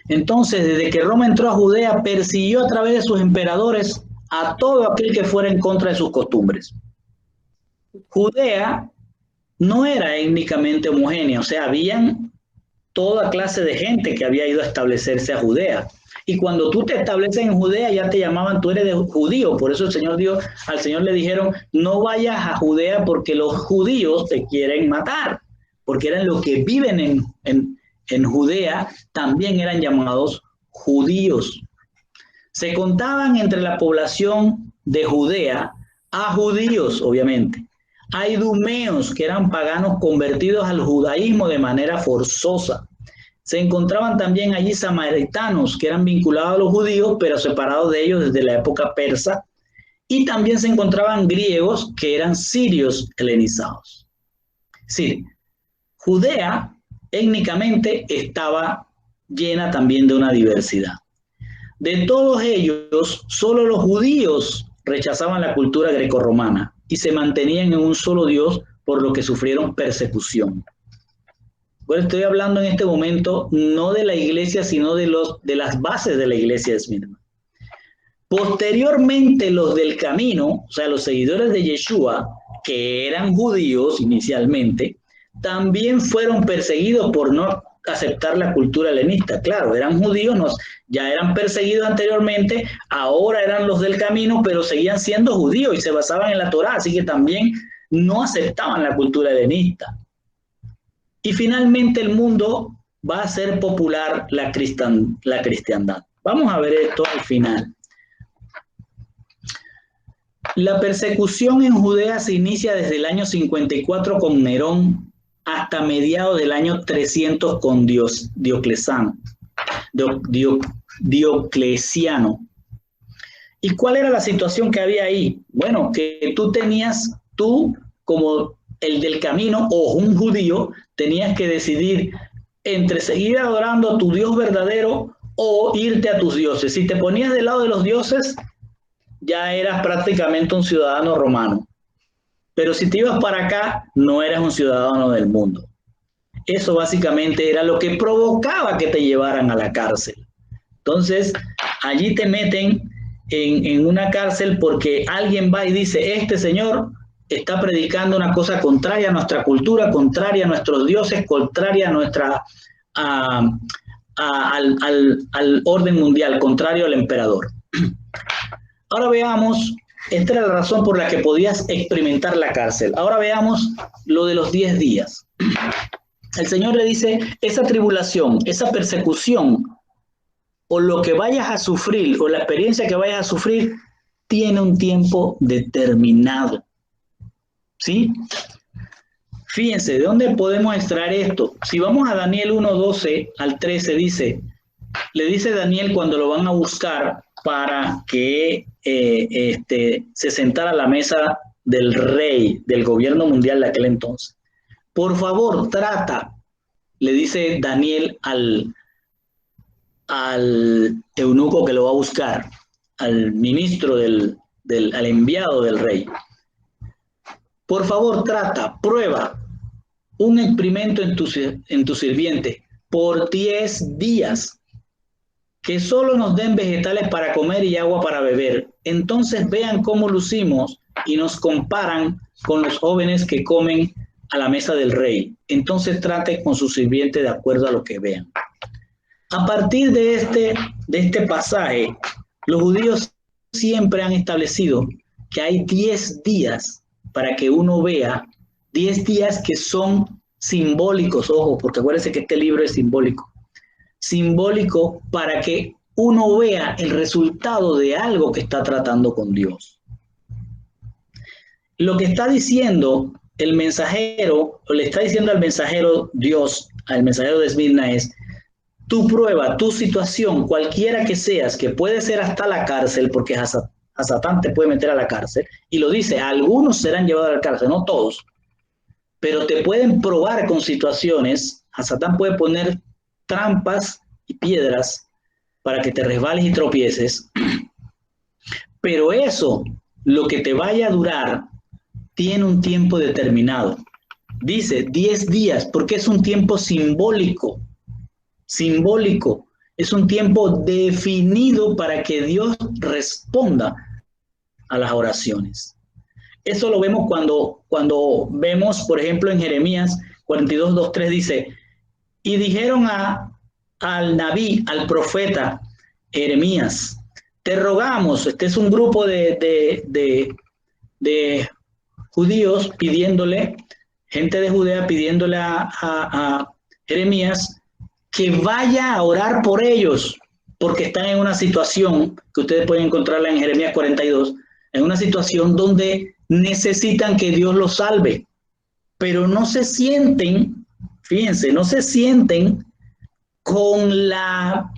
Entonces, desde que Roma entró a Judea, persiguió a través de sus emperadores a todo aquel que fuera en contra de sus costumbres. Judea no era étnicamente homogénea, o sea, habían toda clase de gente que había ido a establecerse a Judea. Y cuando tú te estableces en Judea, ya te llamaban, tú eres de judío. Por eso al Señor le dijeron, no vayas a Judea porque los judíos te quieren matar. Porque eran los que viven en Judea, también eran llamados judíos. Se contaban entre la población de Judea a judíos, obviamente. A idumeos, que eran paganos convertidos al judaísmo de manera forzosa. Se encontraban también allí samaritanos, que eran vinculados a los judíos, pero separados de ellos desde la época persa. Y también se encontraban griegos, que eran sirios helenizados. Sí, Judea étnicamente estaba llena también de una diversidad. De todos ellos, solo los judíos rechazaban la cultura grecorromana y se mantenían en un solo Dios, por lo que sufrieron persecución. Bueno, estoy hablando en este momento no de la iglesia, sino de las bases de la iglesia de Esmirna. Posteriormente, los del camino, o sea, los seguidores de Yeshua, que eran judíos inicialmente, también fueron perseguidos por no aceptar la cultura helenista. Claro, eran judíos, ya eran perseguidos anteriormente, ahora eran los del camino, pero seguían siendo judíos y se basaban en la Torá, así que también no aceptaban la cultura helenista. Y finalmente el mundo va a hacer popular la cristiandad. Vamos a ver esto al final. La persecución en Judea se inicia desde el año 54 con Nerón hasta mediados del año 300 con Diocleciano. ¿Y cuál era la situación que había ahí? Bueno, que tú como el del camino o un judío, tenías que decidir entre seguir adorando a tu Dios verdadero o irte a tus dioses. Si te ponías del lado de los dioses, ya eras prácticamente un ciudadano romano. Pero si te ibas para acá, no eras un ciudadano del mundo. Eso básicamente era lo que provocaba que te llevaran a la cárcel. Entonces, allí te meten en una cárcel porque alguien va y dice, este señor está predicando una cosa contraria a nuestra cultura, contraria a nuestros dioses, contraria a nuestra al orden mundial, contrario al emperador. Ahora veamos, esta era la razón por la que podías experimentar la cárcel. Ahora veamos lo de los 10 días. El Señor le dice, esa tribulación, esa persecución, o lo que vayas a sufrir, o la experiencia que vayas a sufrir, tiene un tiempo determinado. ¿Sí? Fíjense, ¿de dónde podemos extraer esto? Si vamos a Daniel 1:12 al 13, le dice Daniel cuando lo van a buscar para que se sentara a la mesa del rey, del gobierno mundial de aquel entonces. Por favor, trata, le dice Daniel al eunuco que lo va a buscar, al ministro, al enviado del rey. Por favor, prueba un experimento en tu sirviente por 10 días, que solo nos den vegetales para comer y agua para beber. Entonces vean cómo lucimos y nos comparan con los jóvenes que comen a la mesa del rey. Entonces trate con su sirviente de acuerdo a lo que vean. A partir de este pasaje, los judíos siempre han establecido que hay 10 días para que uno vea, 10 días que son simbólicos, ojo, porque acuérdense que este libro es simbólico para que uno vea el resultado de algo que está tratando con Dios. Lo que está diciendo el mensajero, o le está diciendo al mensajero Dios, al mensajero de Esmirna es, tu prueba, tu situación, cualquiera que seas, que puede ser hasta la cárcel, porque a Satán te puede meter a la cárcel, y lo dice, algunos serán llevados a la cárcel, no todos, pero te pueden probar con situaciones, a Satán puede poner trampas y piedras para que te resbales y tropieces, pero eso, lo que te vaya a durar, tiene un tiempo determinado. Dice 10 días, porque es un tiempo simbólico, es un tiempo definido para que Dios responda a las oraciones. Eso lo vemos cuando vemos, por ejemplo, en Jeremías 42:2-3 dice, y dijeron al Nabí, al profeta Jeremías, te rogamos, este es un grupo de judíos pidiéndole, gente de Judea pidiéndole a Jeremías que vaya a orar por ellos, porque están en una situación, que ustedes pueden encontrarla en Jeremías 42, en una situación donde necesitan que Dios los salve, pero no se sienten, fíjense, no se sienten con la,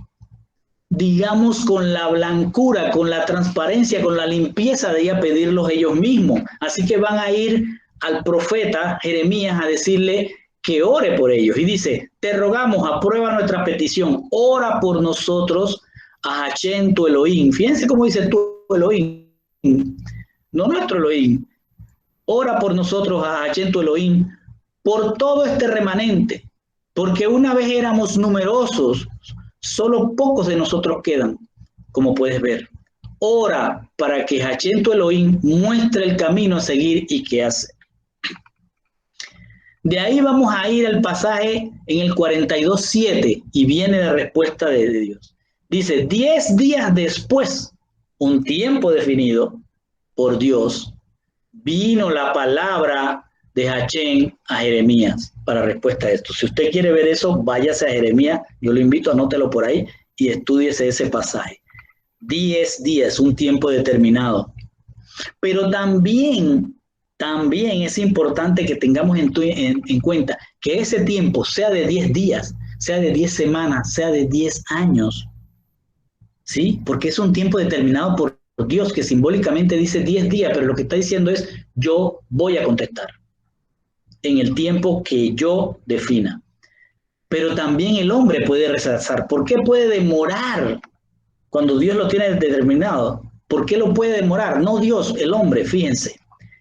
digamos, con la blancura, con la transparencia, con la limpieza de ir a pedirlos ellos mismos. Así que van a ir al profeta Jeremías a decirle que ore por ellos. Y dice, te rogamos, aprueba nuestra petición, ora por nosotros a Hashem tu Elohim. Fíjense cómo dice tu Elohim, no nuestro Elohim. Ora por nosotros a Hashem tu Elohim, por todo este remanente, porque una vez éramos numerosos, solo pocos de nosotros quedan, como puedes ver. ora para que Hachén tu Elohim muestre el camino a seguir y qué hace. De ahí vamos a ir al pasaje en el 42:7 y viene la respuesta de Dios. Dice, 10 días después, un tiempo definido por Dios, vino la palabra de Hachén a Jeremías para respuesta a esto. Si usted quiere ver eso, váyase a Jeremías, yo lo invito, anótelo por ahí y estúdiese ese pasaje. 10 días, un tiempo determinado. Pero también es importante que tengamos en cuenta que ese tiempo, sea de 10 días, sea de 10 semanas, sea de 10 años, ¿sí? Porque es un tiempo determinado por Dios, que simbólicamente dice 10 días, pero lo que está diciendo es, yo voy a contestar en el tiempo que yo defina. Pero también el hombre puede rechazar. ¿Por qué puede demorar cuando Dios lo tiene determinado? ¿Por qué lo puede demorar? No Dios, el hombre, fíjense.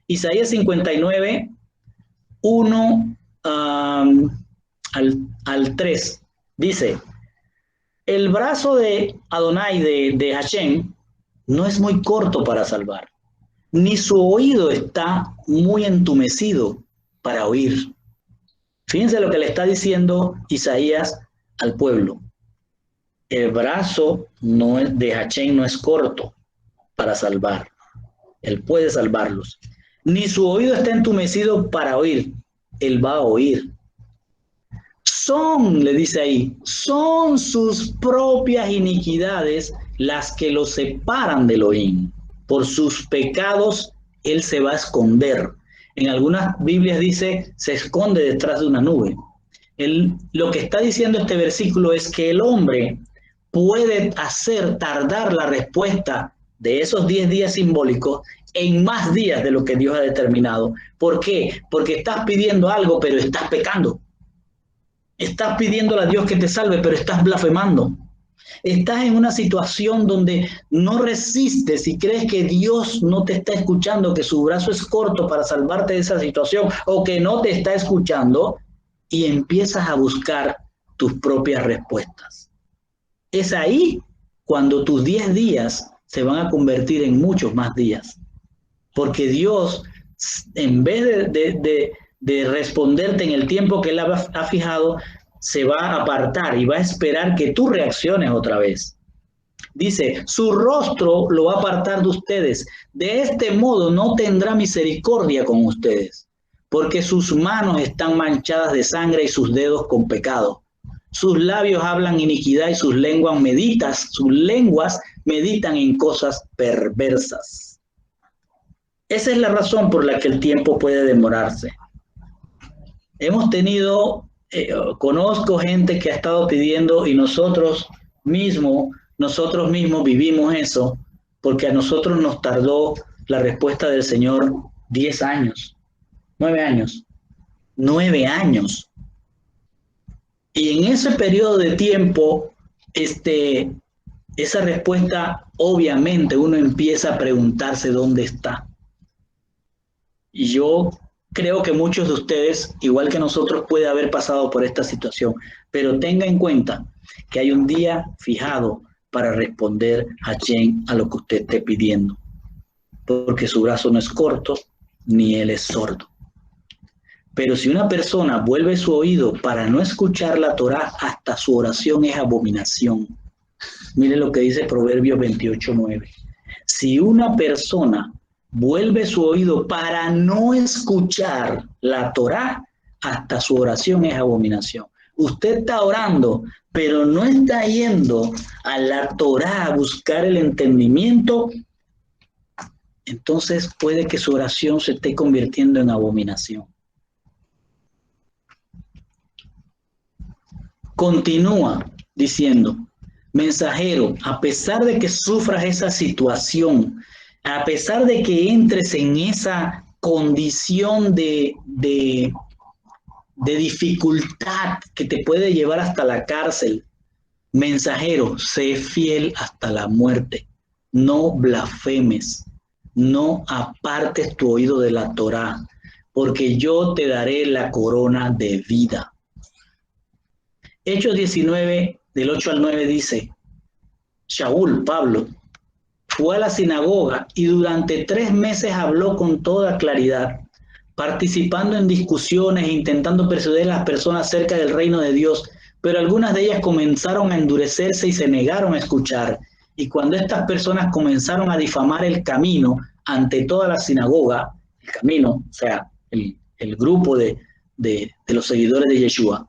Isaías 59, 1 al 3, dice, el brazo de Adonai, de Hachén, no es muy corto para salvar, ni su oído está muy entumecido para oír. Fíjense lo que le está diciendo Isaías al pueblo. El brazo de Hachén no es corto para salvar. Él puede salvarlos. Ni su oído está entumecido para oír. Él va a oír. Le dice ahí, son sus propias iniquidades las que lo separan de Elohim. Por sus pecados, él se va a esconder. En algunas Biblias dice, se esconde detrás de una nube. Lo que está diciendo este versículo es que el hombre puede hacer tardar la respuesta de esos 10 días simbólicos en más días de lo que Dios ha determinado. ¿Por qué? Porque estás pidiendo algo, pero estás pecando. Estás pidiéndole a Dios que te salve, pero estás blasfemando. Estás en una situación donde no resistes y crees que Dios no te está escuchando, que su brazo es corto para salvarte de esa situación o que no te está escuchando y empiezas a buscar tus propias respuestas. Es ahí cuando tus 10 días se van a convertir en muchos más días. Porque Dios, en vez de responderte en el tiempo que Él ha fijado, se va a apartar y va a esperar que tú reacciones otra vez. Dice, su rostro lo va a apartar de ustedes. De este modo no tendrá misericordia con ustedes, porque sus manos están manchadas de sangre y sus dedos con pecado. Sus labios hablan iniquidad y sus lenguas meditan en cosas perversas. Esa es la razón por la que el tiempo puede demorarse. Hemos tenido, conozco gente que ha estado pidiendo y nosotros mismos vivimos eso, porque a nosotros nos tardó la respuesta del Señor 10 años, 9 años, 9 años. Y en ese periodo de tiempo, esa respuesta, obviamente uno empieza a preguntarse dónde está. Y yo creo que muchos de ustedes, igual que nosotros, puede haber pasado por esta situación, pero tenga en cuenta que hay un día fijado para responder a Hachén a lo que usted esté pidiendo, porque su brazo no es corto, ni él es sordo. Pero si una persona vuelve su oído para no escuchar la Torá, hasta su oración es abominación. Mire lo que dice Proverbios 28:9. Si una persona vuelve su oído para no escuchar la Torá, hasta su oración es abominación. Usted está orando, pero no está yendo a la Torá a buscar el entendimiento, entonces puede que su oración se esté convirtiendo en abominación. Continúa diciendo, mensajero, a pesar de que sufras esa situación, a pesar de que entres en esa condición de dificultad que te puede llevar hasta la cárcel, mensajero, sé fiel hasta la muerte, no blasfemes, no apartes tu oído de la Torá, porque yo te daré la corona de vida. Hechos 19, del 8 al 9 dice, Shaul, Pablo, fue a la sinagoga y durante 3 meses habló con toda claridad, participando en discusiones e intentando persuadir a las personas acerca del reino de Dios, pero algunas de ellas comenzaron a endurecerse y se negaron a escuchar. Y cuando estas personas comenzaron a difamar el camino ante toda la sinagoga, el camino, o sea, el grupo de los seguidores de Yeshua,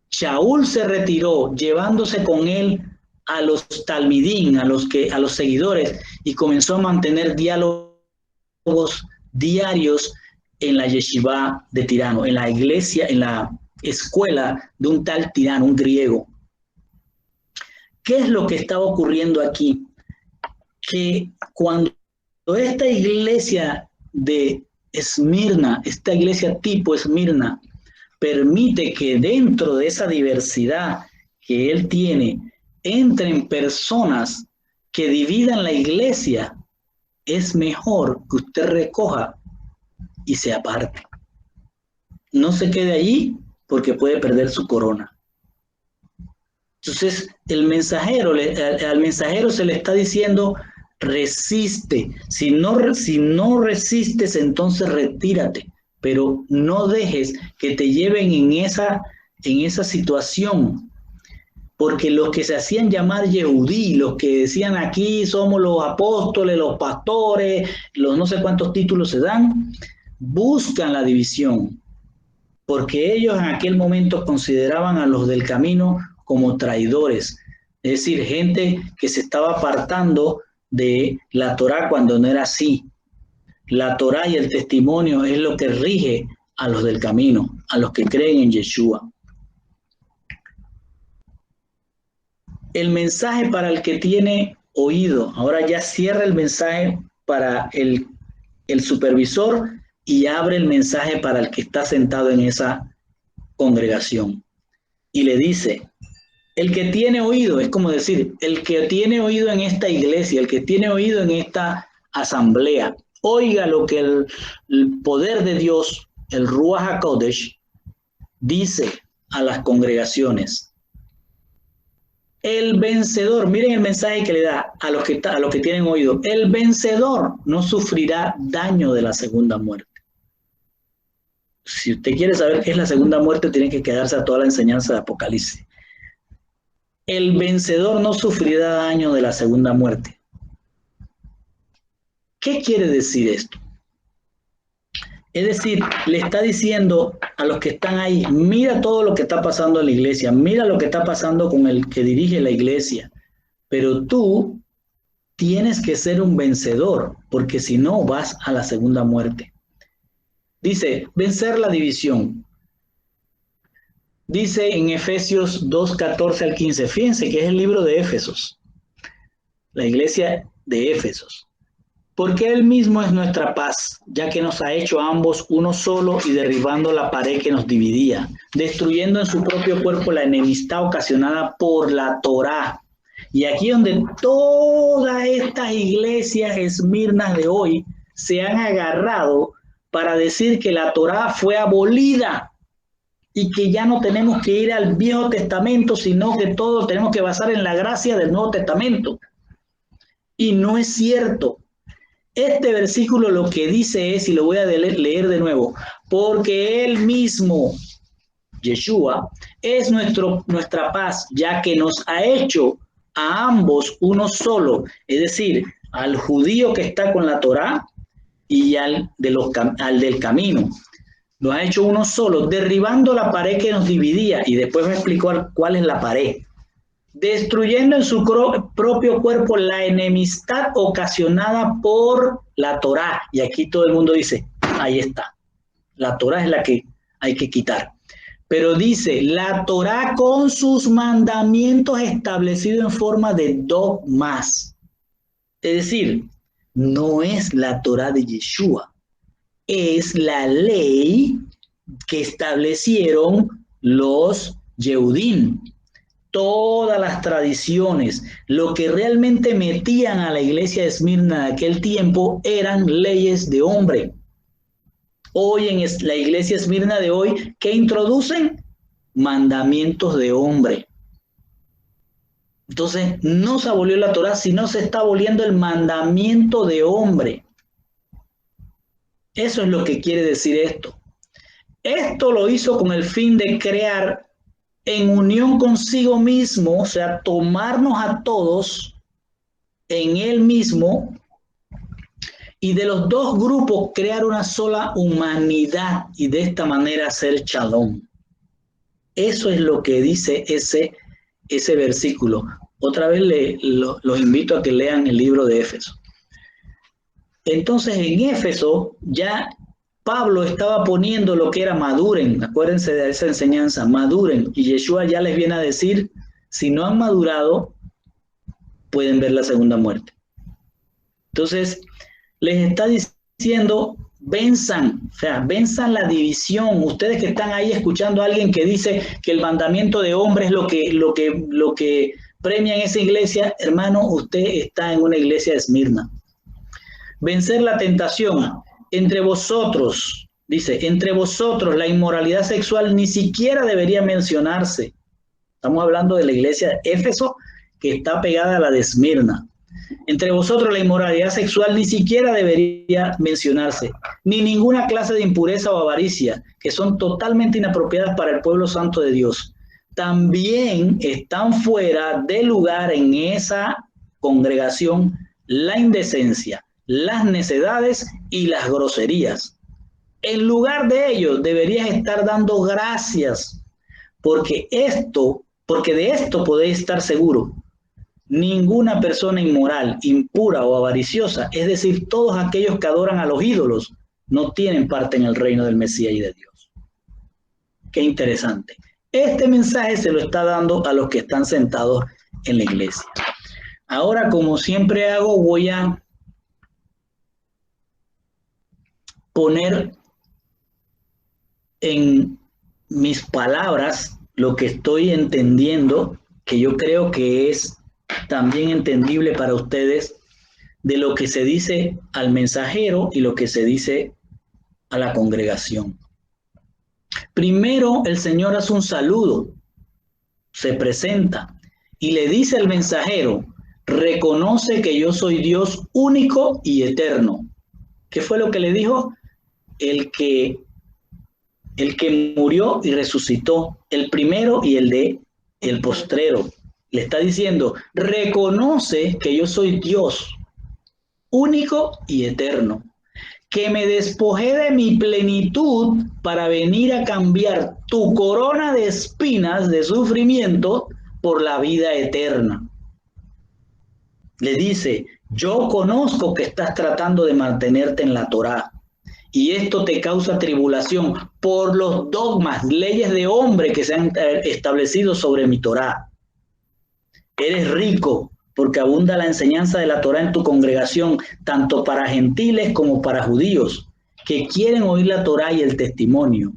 Shaul se retiró, llevándose con él a los talmidín, a los seguidores, y comenzó a mantener diálogos diarios en la yeshiva de Tirano, en la iglesia, en la escuela de un tal Tirano, un griego. ¿Qué es lo que estaba ocurriendo aquí? Que cuando esta iglesia de Esmirna, esta iglesia tipo Esmirna, permite que dentro de esa diversidad que él tiene, entren personas que dividan la iglesia, es mejor que usted recoja y se aparte. No se quede allí porque puede perder su corona. Entonces, al mensajero se le está diciendo, resiste. Si no resistes, entonces retírate. Pero no dejes que te lleven en esa situación. Porque los que se hacían llamar Yehudí, los que decían aquí somos los apóstoles, los pastores, los no sé cuántos títulos se dan, buscan la división. Porque ellos en aquel momento consideraban a los del camino como traidores, es decir, gente que se estaba apartando de la Torá cuando no era así. La Torá y el testimonio es lo que rige a los del camino, a los que creen en Yeshua. El mensaje para el que tiene oído. Ahora ya cierra el mensaje para el supervisor y abre el mensaje para el que está sentado en esa congregación. Y le dice, el que tiene oído, es como decir, el que tiene oído en esta iglesia, el que tiene oído en esta asamblea, oiga lo que el poder de Dios, el Ruach HaKodesh, dice a las congregaciones. El vencedor, miren el mensaje que le da a los que tienen oído, el vencedor no sufrirá daño de la segunda muerte. Si usted quiere saber qué es la segunda muerte, tiene que quedarse a toda la enseñanza de Apocalipsis. El vencedor no sufrirá daño de la segunda muerte. ¿Qué quiere decir esto? Es decir, le está diciendo a los que están ahí, mira todo lo que está pasando en la iglesia, mira lo que está pasando con el que dirige la iglesia, pero tú tienes que ser un vencedor, porque si no vas a la segunda muerte. Dice, vencer la división. Dice en Efesios 2, 14 al 15, fíjense que es el libro de Éfesos, la iglesia de Éfesos. Porque Él mismo es nuestra paz, ya que nos ha hecho a ambos uno solo y derribando la pared que nos dividía, destruyendo en su propio cuerpo la enemistad ocasionada por la Torá. Y aquí donde todas estas iglesias esmirnas de hoy se han agarrado para decir que la Torá fue abolida y que ya no tenemos que ir al Viejo Testamento, sino que todo tenemos que basar en la gracia del Nuevo Testamento. Y no es cierto. Este versículo lo que dice es, y lo voy a leer de nuevo, porque Él mismo, Yeshua, es nuestra paz, ya que nos ha hecho a ambos uno solo, es decir, al judío que está con la Torá y al del camino. Nos ha hecho uno solo, derribando la pared que nos dividía, y después me explicó cuál es la pared. Destruyendo en su propio cuerpo la enemistad ocasionada por la Torá. Y aquí todo el mundo dice, ahí está. La Torá es la que hay que quitar. Pero dice, la Torá con sus mandamientos establecidos en forma de dogmas. Es decir, no es la Torá de Yeshua. Es la ley que establecieron los Yehudim. Todas las tradiciones, lo que realmente metían a la iglesia de Esmirna de aquel tiempo eran leyes de hombre. Hoy en la iglesia Esmirna de hoy, ¿qué introducen? Mandamientos de hombre. Entonces, no se abolió la Torá, sino se está aboliendo el mandamiento de hombre. Eso es lo que quiere decir esto. Esto lo hizo con el fin de crear en unión consigo mismo, o sea, tomarnos a todos en él mismo, y de los dos grupos crear una sola humanidad y de esta manera hacer shalom. Eso es lo que dice ese versículo. Otra vez los invito a que lean el libro de Éfeso. Entonces en Éfeso ya Pablo estaba poniendo lo que era maduren. Acuérdense de esa enseñanza, maduren. Y Yeshua ya les viene a decir, si no han madurado, pueden ver la segunda muerte. Entonces les está diciendo, venzan, o sea, venzan la división. Ustedes que están ahí escuchando a alguien que dice que el mandamiento de hombre es lo que premia en esa iglesia, hermano, usted está en una iglesia de Esmirna. Vencer la tentación. Entre vosotros, dice, entre vosotros la inmoralidad sexual ni siquiera debería mencionarse. Estamos hablando de la iglesia de Éfeso, que está pegada a la de Esmirna. Entre vosotros la inmoralidad sexual ni siquiera debería mencionarse, ni ninguna clase de impureza o avaricia, que son totalmente inapropiadas para el pueblo santo de Dios. También están fuera de lugar en esa congregación la indecencia, las necedades y las groserías. En lugar de ello, deberías estar dando gracias, porque de esto podéis estar seguro. Ninguna persona inmoral, impura o avariciosa, es decir, todos aquellos que adoran a los ídolos, no tienen parte en el reino del Mesías y de Dios. Qué interesante. Este mensaje se lo está dando a los que están sentados en la iglesia. Ahora, como siempre hago, voy a poner en mis palabras lo que estoy entendiendo, que yo creo que es también entendible para ustedes, de lo que se dice al mensajero y lo que se dice a la congregación. Primero, el Señor hace un saludo, se presenta y le dice al mensajero, reconoce que yo soy Dios único y eterno. ¿Qué fue lo que le dijo? El que murió y resucitó, el primero y el postrero. Le está diciendo, reconoce que yo soy Dios, único y eterno, que me despojé de mi plenitud para venir a cambiar tu corona de espinas, de sufrimiento, por la vida eterna. Le dice, yo conozco que estás tratando de mantenerte en la Torá, y esto te causa tribulación por los dogmas, leyes de hombre que se han establecido sobre mi Torá. Eres rico porque abunda la enseñanza de la Torá en tu congregación, tanto para gentiles como para judíos, que quieren oír la Torá y el testimonio.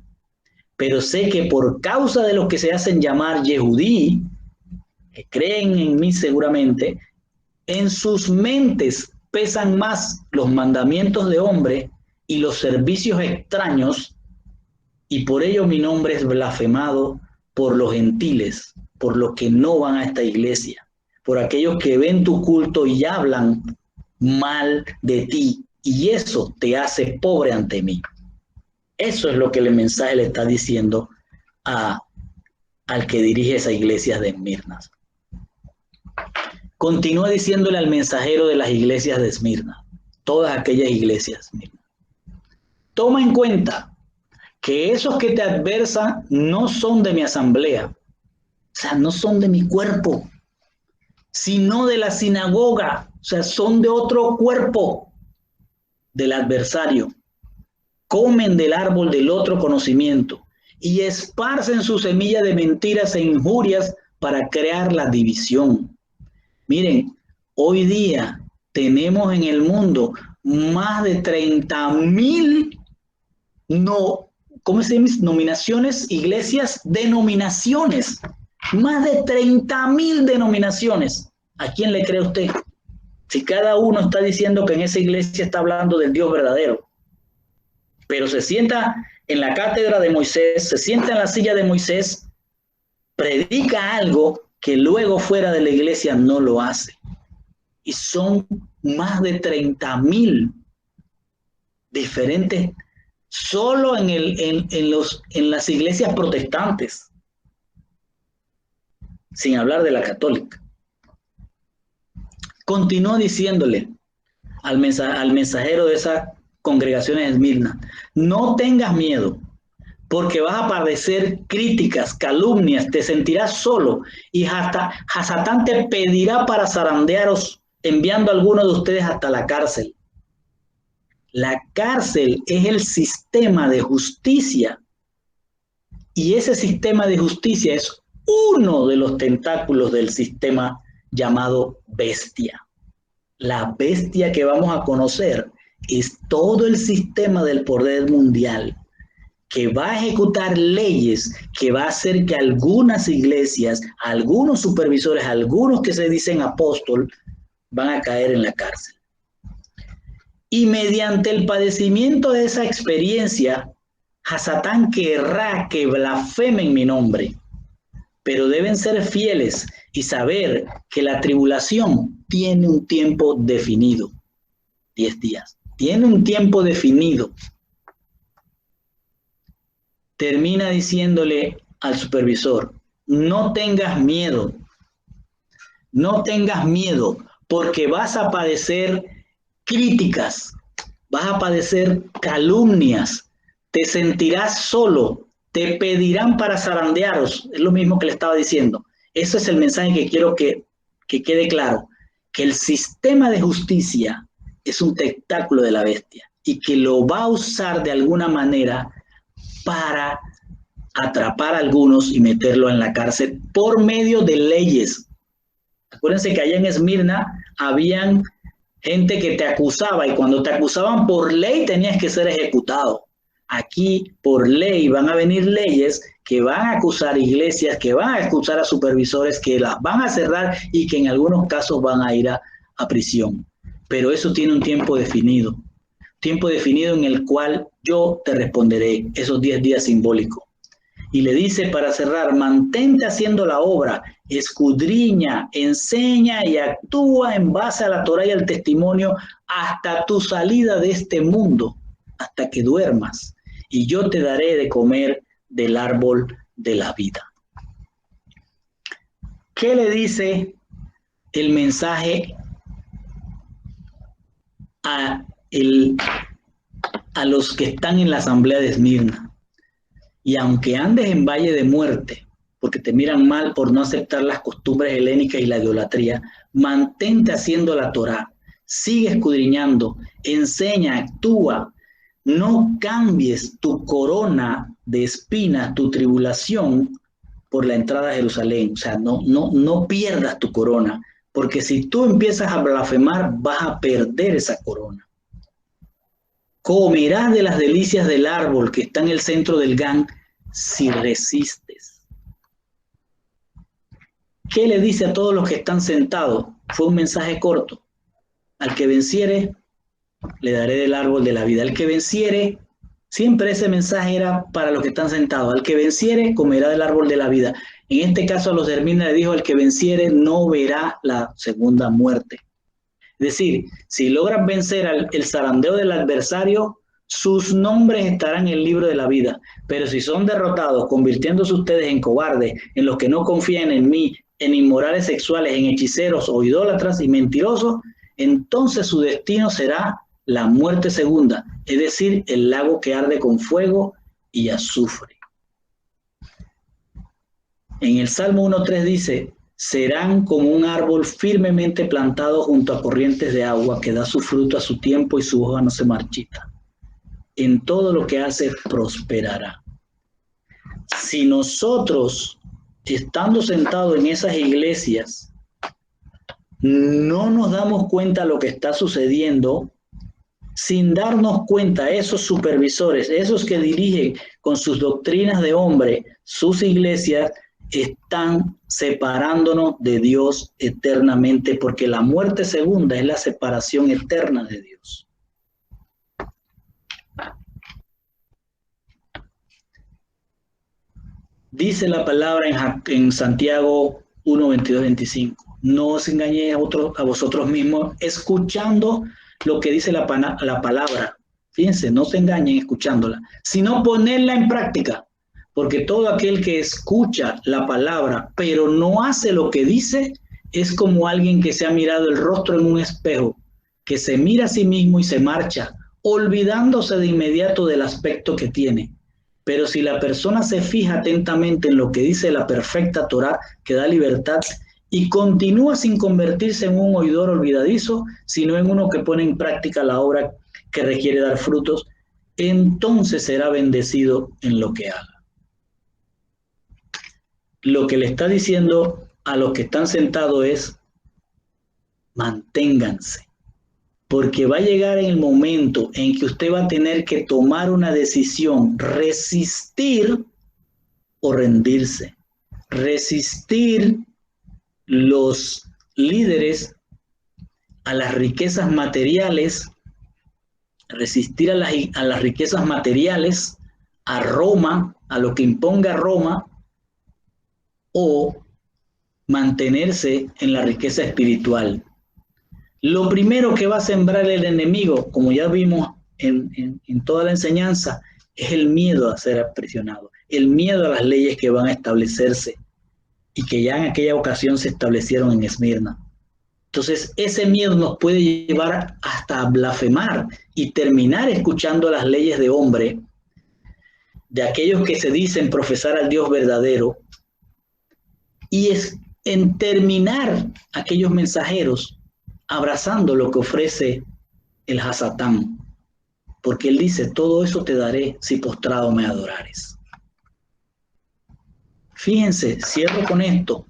Pero sé que por causa de los que se hacen llamar Yehudí, que creen en mí seguramente, en sus mentes pesan más los mandamientos de hombre y los servicios extraños, y por ello mi nombre es blasfemado por los gentiles, por los que no van a esta iglesia, por aquellos que ven tu culto y hablan mal de ti, y eso te hace pobre ante mí. Eso es lo que el mensaje le está diciendo al que dirige esa iglesia de Esmirna. Continúa diciéndole al mensajero de las iglesias de Esmirna, todas aquellas iglesias. Toma en cuenta que esos que te adversan no son de mi asamblea, o sea, no son de mi cuerpo, sino de la sinagoga, o sea, son de otro cuerpo del adversario. Comen del árbol del otro conocimiento y esparcen su semilla de mentiras e injurias para crear la división. Miren, hoy día tenemos en el mundo más de 30,000 nominaciones, iglesias, denominaciones. Más de 30,000 denominaciones. ¿A quién le cree usted? Si cada uno está diciendo que en esa iglesia está hablando del Dios verdadero, pero se sienta en la cátedra de Moisés, se sienta en la silla de Moisés, predica algo que luego fuera de la iglesia no lo hace. Y son más de 30,000 diferentes solo en las iglesias protestantes, sin hablar de la católica. Continúa diciéndole al mensajero de esa congregación en Esmirna: no tengas miedo, porque vas a padecer críticas, calumnias, te sentirás solo, y hasta Satán te pedirá para zarandearos, enviando a algunos de ustedes hasta la cárcel. La cárcel es el sistema de justicia, y ese sistema de justicia es uno de los tentáculos del sistema llamado bestia. La bestia que vamos a conocer es todo el sistema del poder mundial, que va a ejecutar leyes que va a hacer que algunas iglesias, algunos supervisores, algunos que se dicen apóstol, van a caer en la cárcel. Y mediante el padecimiento de esa experiencia, Satán querrá que blasfemen mi nombre, pero deben ser fieles y saber que la tribulación tiene un tiempo definido, 10 días, tiene un tiempo definido. Termina diciéndole al supervisor: no tengas miedo, porque vas a padecer críticas, vas a padecer calumnias, te sentirás solo, te pedirán para zarandearos. Es lo mismo que le estaba diciendo. Ese es el mensaje que quiero que quede claro, que el sistema de justicia es un tentáculo de la bestia y que lo va a usar de alguna manera para atrapar a algunos y meterlo en la cárcel por medio de leyes. Acuérdense que allá en Esmirna habían gente que te acusaba, y cuando te acusaban por ley tenías que ser ejecutado. Aquí por ley van a venir leyes que van a acusar iglesias, que van a acusar a supervisores, que las van a cerrar y que en algunos casos van a ir a prisión. Pero eso tiene un tiempo definido en el cual yo te responderé, esos 10 días simbólicos. Y le dice para cerrar: mantente haciendo la obra, escudriña, enseña y actúa en base a la Torá y al testimonio hasta tu salida de este mundo, hasta que duermas, y yo te daré de comer del árbol de la vida. ¿Qué le dice el mensaje a los que están en la asamblea de Esmirna? Y aunque andes en valle de muerte, porque te miran mal por no aceptar las costumbres helénicas y la idolatría, mantente haciendo la Torá, sigue escudriñando, enseña, actúa. No cambies tu corona de espinas, tu tribulación, por la entrada a Jerusalén. O sea, no pierdas tu corona, porque si tú empiezas a blasfemar, vas a perder esa corona. Comerás de las delicias del árbol que está en el centro del Gan si resistes. ¿Qué le dice a todos los que están sentados? Fue un mensaje corto. Al que venciere, le daré del árbol de la vida. Al que venciere, siempre ese mensaje era para los que están sentados. Al que venciere, comerá del árbol de la vida. En este caso a los de Esmirna le dijo: al que venciere no verá la segunda muerte. Es decir, si logran vencer el zarandeo del adversario, sus nombres estarán en el libro de la vida. Pero si son derrotados, convirtiéndose ustedes en cobardes, en los que no confían en mí, en inmorales sexuales, en hechiceros o idólatras y mentirosos, entonces su destino será la muerte segunda, es decir, el lago que arde con fuego y azufre. En el Salmo 1:3 dice: serán como un árbol firmemente plantado junto a corrientes de agua, que da su fruto a su tiempo y su hoja no se marchita. En todo lo que hace prosperará. Si nosotros, estando sentados en esas iglesias, no nos damos cuenta de lo que está sucediendo, sin darnos cuenta, esos supervisores, esos que dirigen con sus doctrinas de hombre sus iglesias, están separándonos de Dios eternamente, porque la muerte segunda es la separación eterna de Dios. Dice la palabra en Santiago 1, 22, 25. No os engañéis a vosotros mismos escuchando lo que dice la palabra. Fíjense, no se engañen escuchándola, sino ponerla en práctica. Porque todo aquel que escucha la palabra, pero no hace lo que dice, es como alguien que se ha mirado el rostro en un espejo, que se mira a sí mismo y se marcha, olvidándose de inmediato del aspecto que tiene. Pero si la persona se fija atentamente en lo que dice la perfecta Torá, que da libertad, y continúa sin convertirse en un oidor olvidadizo, sino en uno que pone en práctica la obra que requiere dar frutos, entonces será bendecido en lo que haga. Lo que le está diciendo a los que están sentados es: manténganse, porque va a llegar el momento en que usted va a tener que tomar una decisión, resistir o rendirse. Resistir los líderes a las riquezas materiales, resistir a las riquezas materiales, a Roma, a lo que imponga Roma, o mantenerse en la riqueza espiritual. Lo primero que va a sembrar el enemigo, como ya vimos en toda la enseñanza, es el miedo a ser aprisionado, el miedo a las leyes que van a establecerse y que ya en aquella ocasión se establecieron en Esmirna. Entonces, ese miedo nos puede llevar hasta a blasfemar y terminar escuchando las leyes de hombre, de aquellos que se dicen profesar al Dios verdadero, y es en terminar aquellos mensajeros abrazando lo que ofrece el Hasatán, porque él dice: todo eso te daré si postrado me adorares. Fíjense, cierro con esto.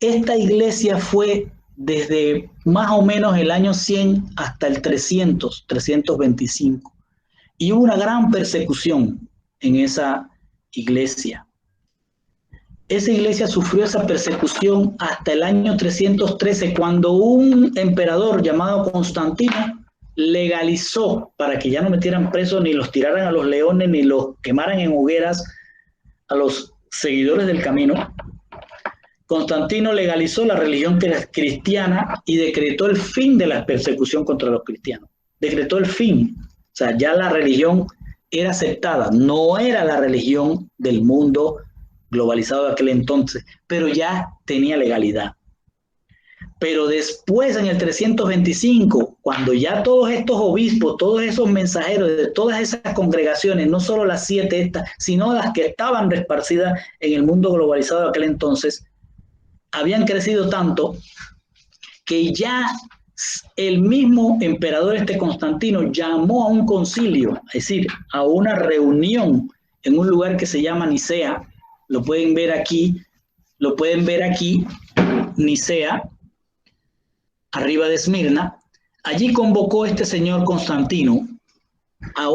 Esta iglesia fue desde más o menos el año 100 hasta el 325, y hubo una gran persecución en esa iglesia. Esa iglesia sufrió esa persecución hasta el año 313, cuando un emperador llamado Constantino legalizó, para que ya no metieran presos, ni los tiraran a los leones, ni los quemaran en hogueras a los seguidores del camino. Constantino legalizó la religión cristiana y decretó el fin de la persecución contra los cristianos. Decretó el fin. O sea, ya la religión era aceptada. No era la religión del mundo globalizado de aquel entonces, pero ya tenía legalidad. Pero después, en el 325, cuando ya todos estos obispos, todos esos mensajeros de todas esas congregaciones, no solo las 7 estas, sino las que estaban esparcidas en el mundo globalizado de aquel entonces, habían crecido tanto que ya el mismo emperador Constantino llamó a un concilio, es decir, a una reunión en un lugar que se llama Nicea. Lo pueden ver aquí, Nicea, arriba de Esmirna. Allí convocó señor Constantino a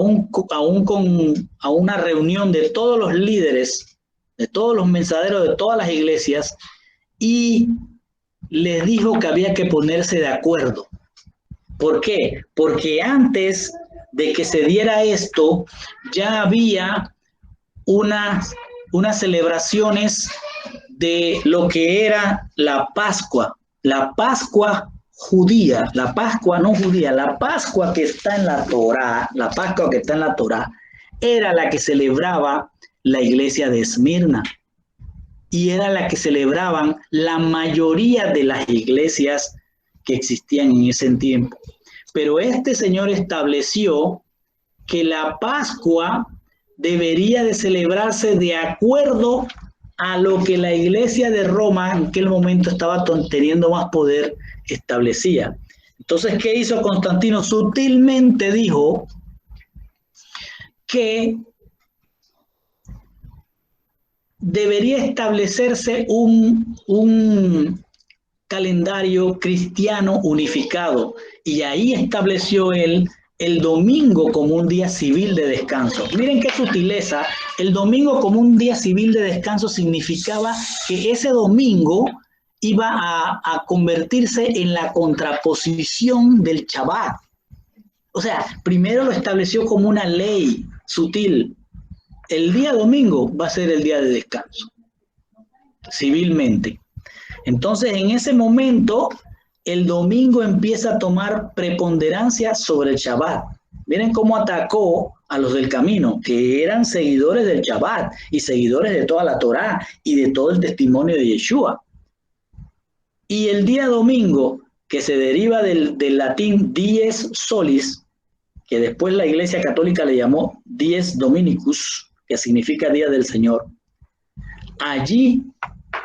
una reunión de todos los líderes, de todos los mensajeros de todas las iglesias, y les dijo que había que ponerse de acuerdo. ¿Por qué? Porque antes de que se diera esto, ya había unas celebraciones de lo que era la Pascua judía, la Pascua no judía, la Pascua que está en la Torá, era la que celebraba la iglesia de Esmirna, y era la que celebraban la mayoría de las iglesias que existían en ese tiempo. Pero este señor estableció que la Pascua debería de celebrarse de acuerdo a lo que la iglesia de Roma en aquel momento estaba teniendo más poder establecía. Entonces, ¿qué hizo Constantino? Sutilmente dijo que debería establecerse un calendario cristiano unificado, y ahí estableció él el domingo como un día civil de descanso. Miren qué sutileza. El domingo como un día civil de descanso significaba que ese domingo iba a convertirse en la contraposición del Shabbat. O sea, primero lo estableció como una ley sutil. El día domingo va a ser el día de descanso, civilmente. Entonces, en ese momento, el domingo empieza a tomar preponderancia sobre el Shabbat. Miren cómo atacó a los del camino, que eran seguidores del Shabbat y seguidores de toda la Torá y de todo el testimonio de Yeshua. Y el día domingo, que se deriva del latín dies solis, que después la Iglesia Católica le llamó dies dominicus, que significa día del Señor, allí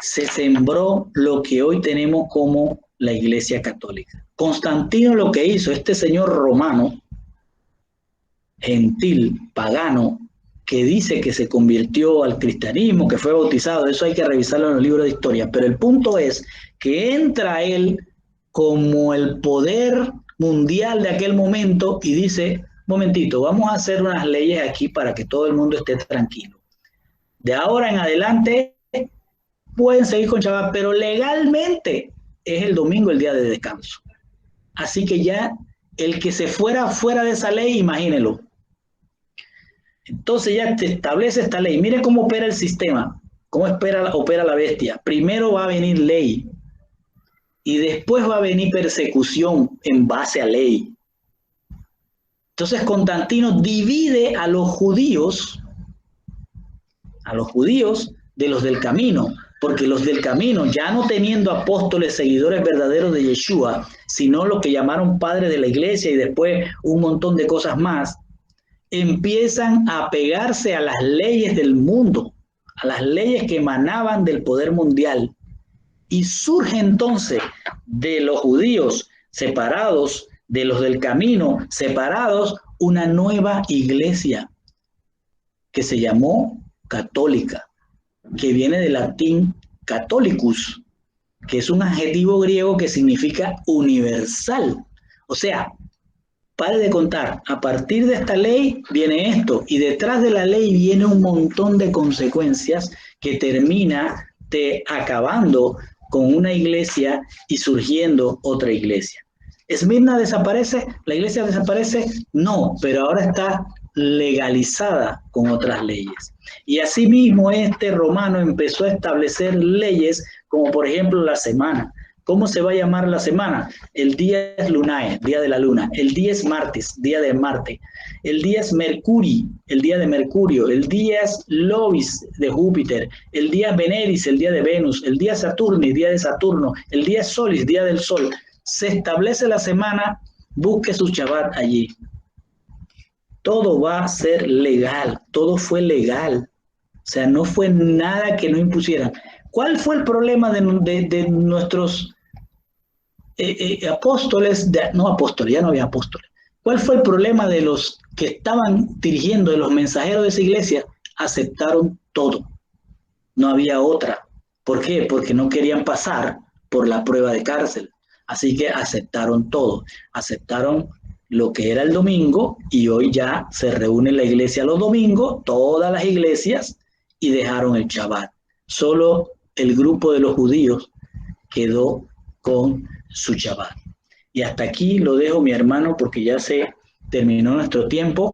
se sembró lo que hoy tenemos como la Iglesia Católica. Constantino lo que hizo, este señor romano, gentil, pagano, que dice que se convirtió al cristianismo, que fue bautizado, eso hay que revisarlo en los libros de historia, pero el punto es que entra él como el poder mundial de aquel momento y dice, momentito, vamos a hacer unas leyes aquí para que todo el mundo esté tranquilo. De ahora en adelante pueden seguir con Shabbat, pero legalmente es el domingo el día de descanso. Así que ya el que se fuera de esa ley, imagínelo. Entonces ya te establece esta ley. Mire cómo opera el sistema, cómo opera la bestia. Primero va a venir ley y después va a venir persecución en base a ley. Entonces Constantino divide a los judíos de los del camino, porque los del camino, ya no teniendo apóstoles, seguidores verdaderos de Yeshua, sino lo que llamaron padres de la iglesia y después un montón de cosas más, empiezan a apegarse a las leyes del mundo, a las leyes que emanaban del poder mundial. Y surge entonces de los judíos separados, de los del camino separados, una nueva iglesia que se llamó católica, que viene del latín catholicus, que es un adjetivo griego que significa universal. O sea, pare de contar, a partir de esta ley viene esto, y detrás de la ley viene un montón de consecuencias que termina acabando con una iglesia y surgiendo otra iglesia. ¿Esmirna desaparece? ¿La iglesia desaparece? No, pero ahora está legalizada con otras leyes. Y asimismo este romano empezó a establecer leyes como por ejemplo la semana. ¿Cómo se va a llamar la semana? El día es lunae, día de la luna. El día es martes, día de Marte. El día es mercuri, el día de Mercurio. El día es Lobis, de Júpiter. El día es Veneris, el día de Venus. El día es Saturni, día de Saturno. El día es Solis, día del Sol. Se establece la semana, busque su Shabbat allí. Todo va a ser legal, todo fue legal. O sea, no fue nada que no impusieran. ¿Cuál fue el problema de nuestros apóstoles? No apóstoles, ya no había apóstoles. ¿Cuál fue el problema de los que estaban dirigiendo, de los mensajeros de esa iglesia? Aceptaron todo. No había otra. ¿Por qué? Porque no querían pasar por la prueba de cárcel. Así que aceptaron todo. Aceptaron lo que era el domingo y hoy ya se reúne la iglesia los domingos, todas las iglesias, y dejaron el Shabbat. Solo el grupo de los judíos quedó con su Shabbat. Y hasta aquí lo dejo, mi hermano, porque ya se terminó nuestro tiempo.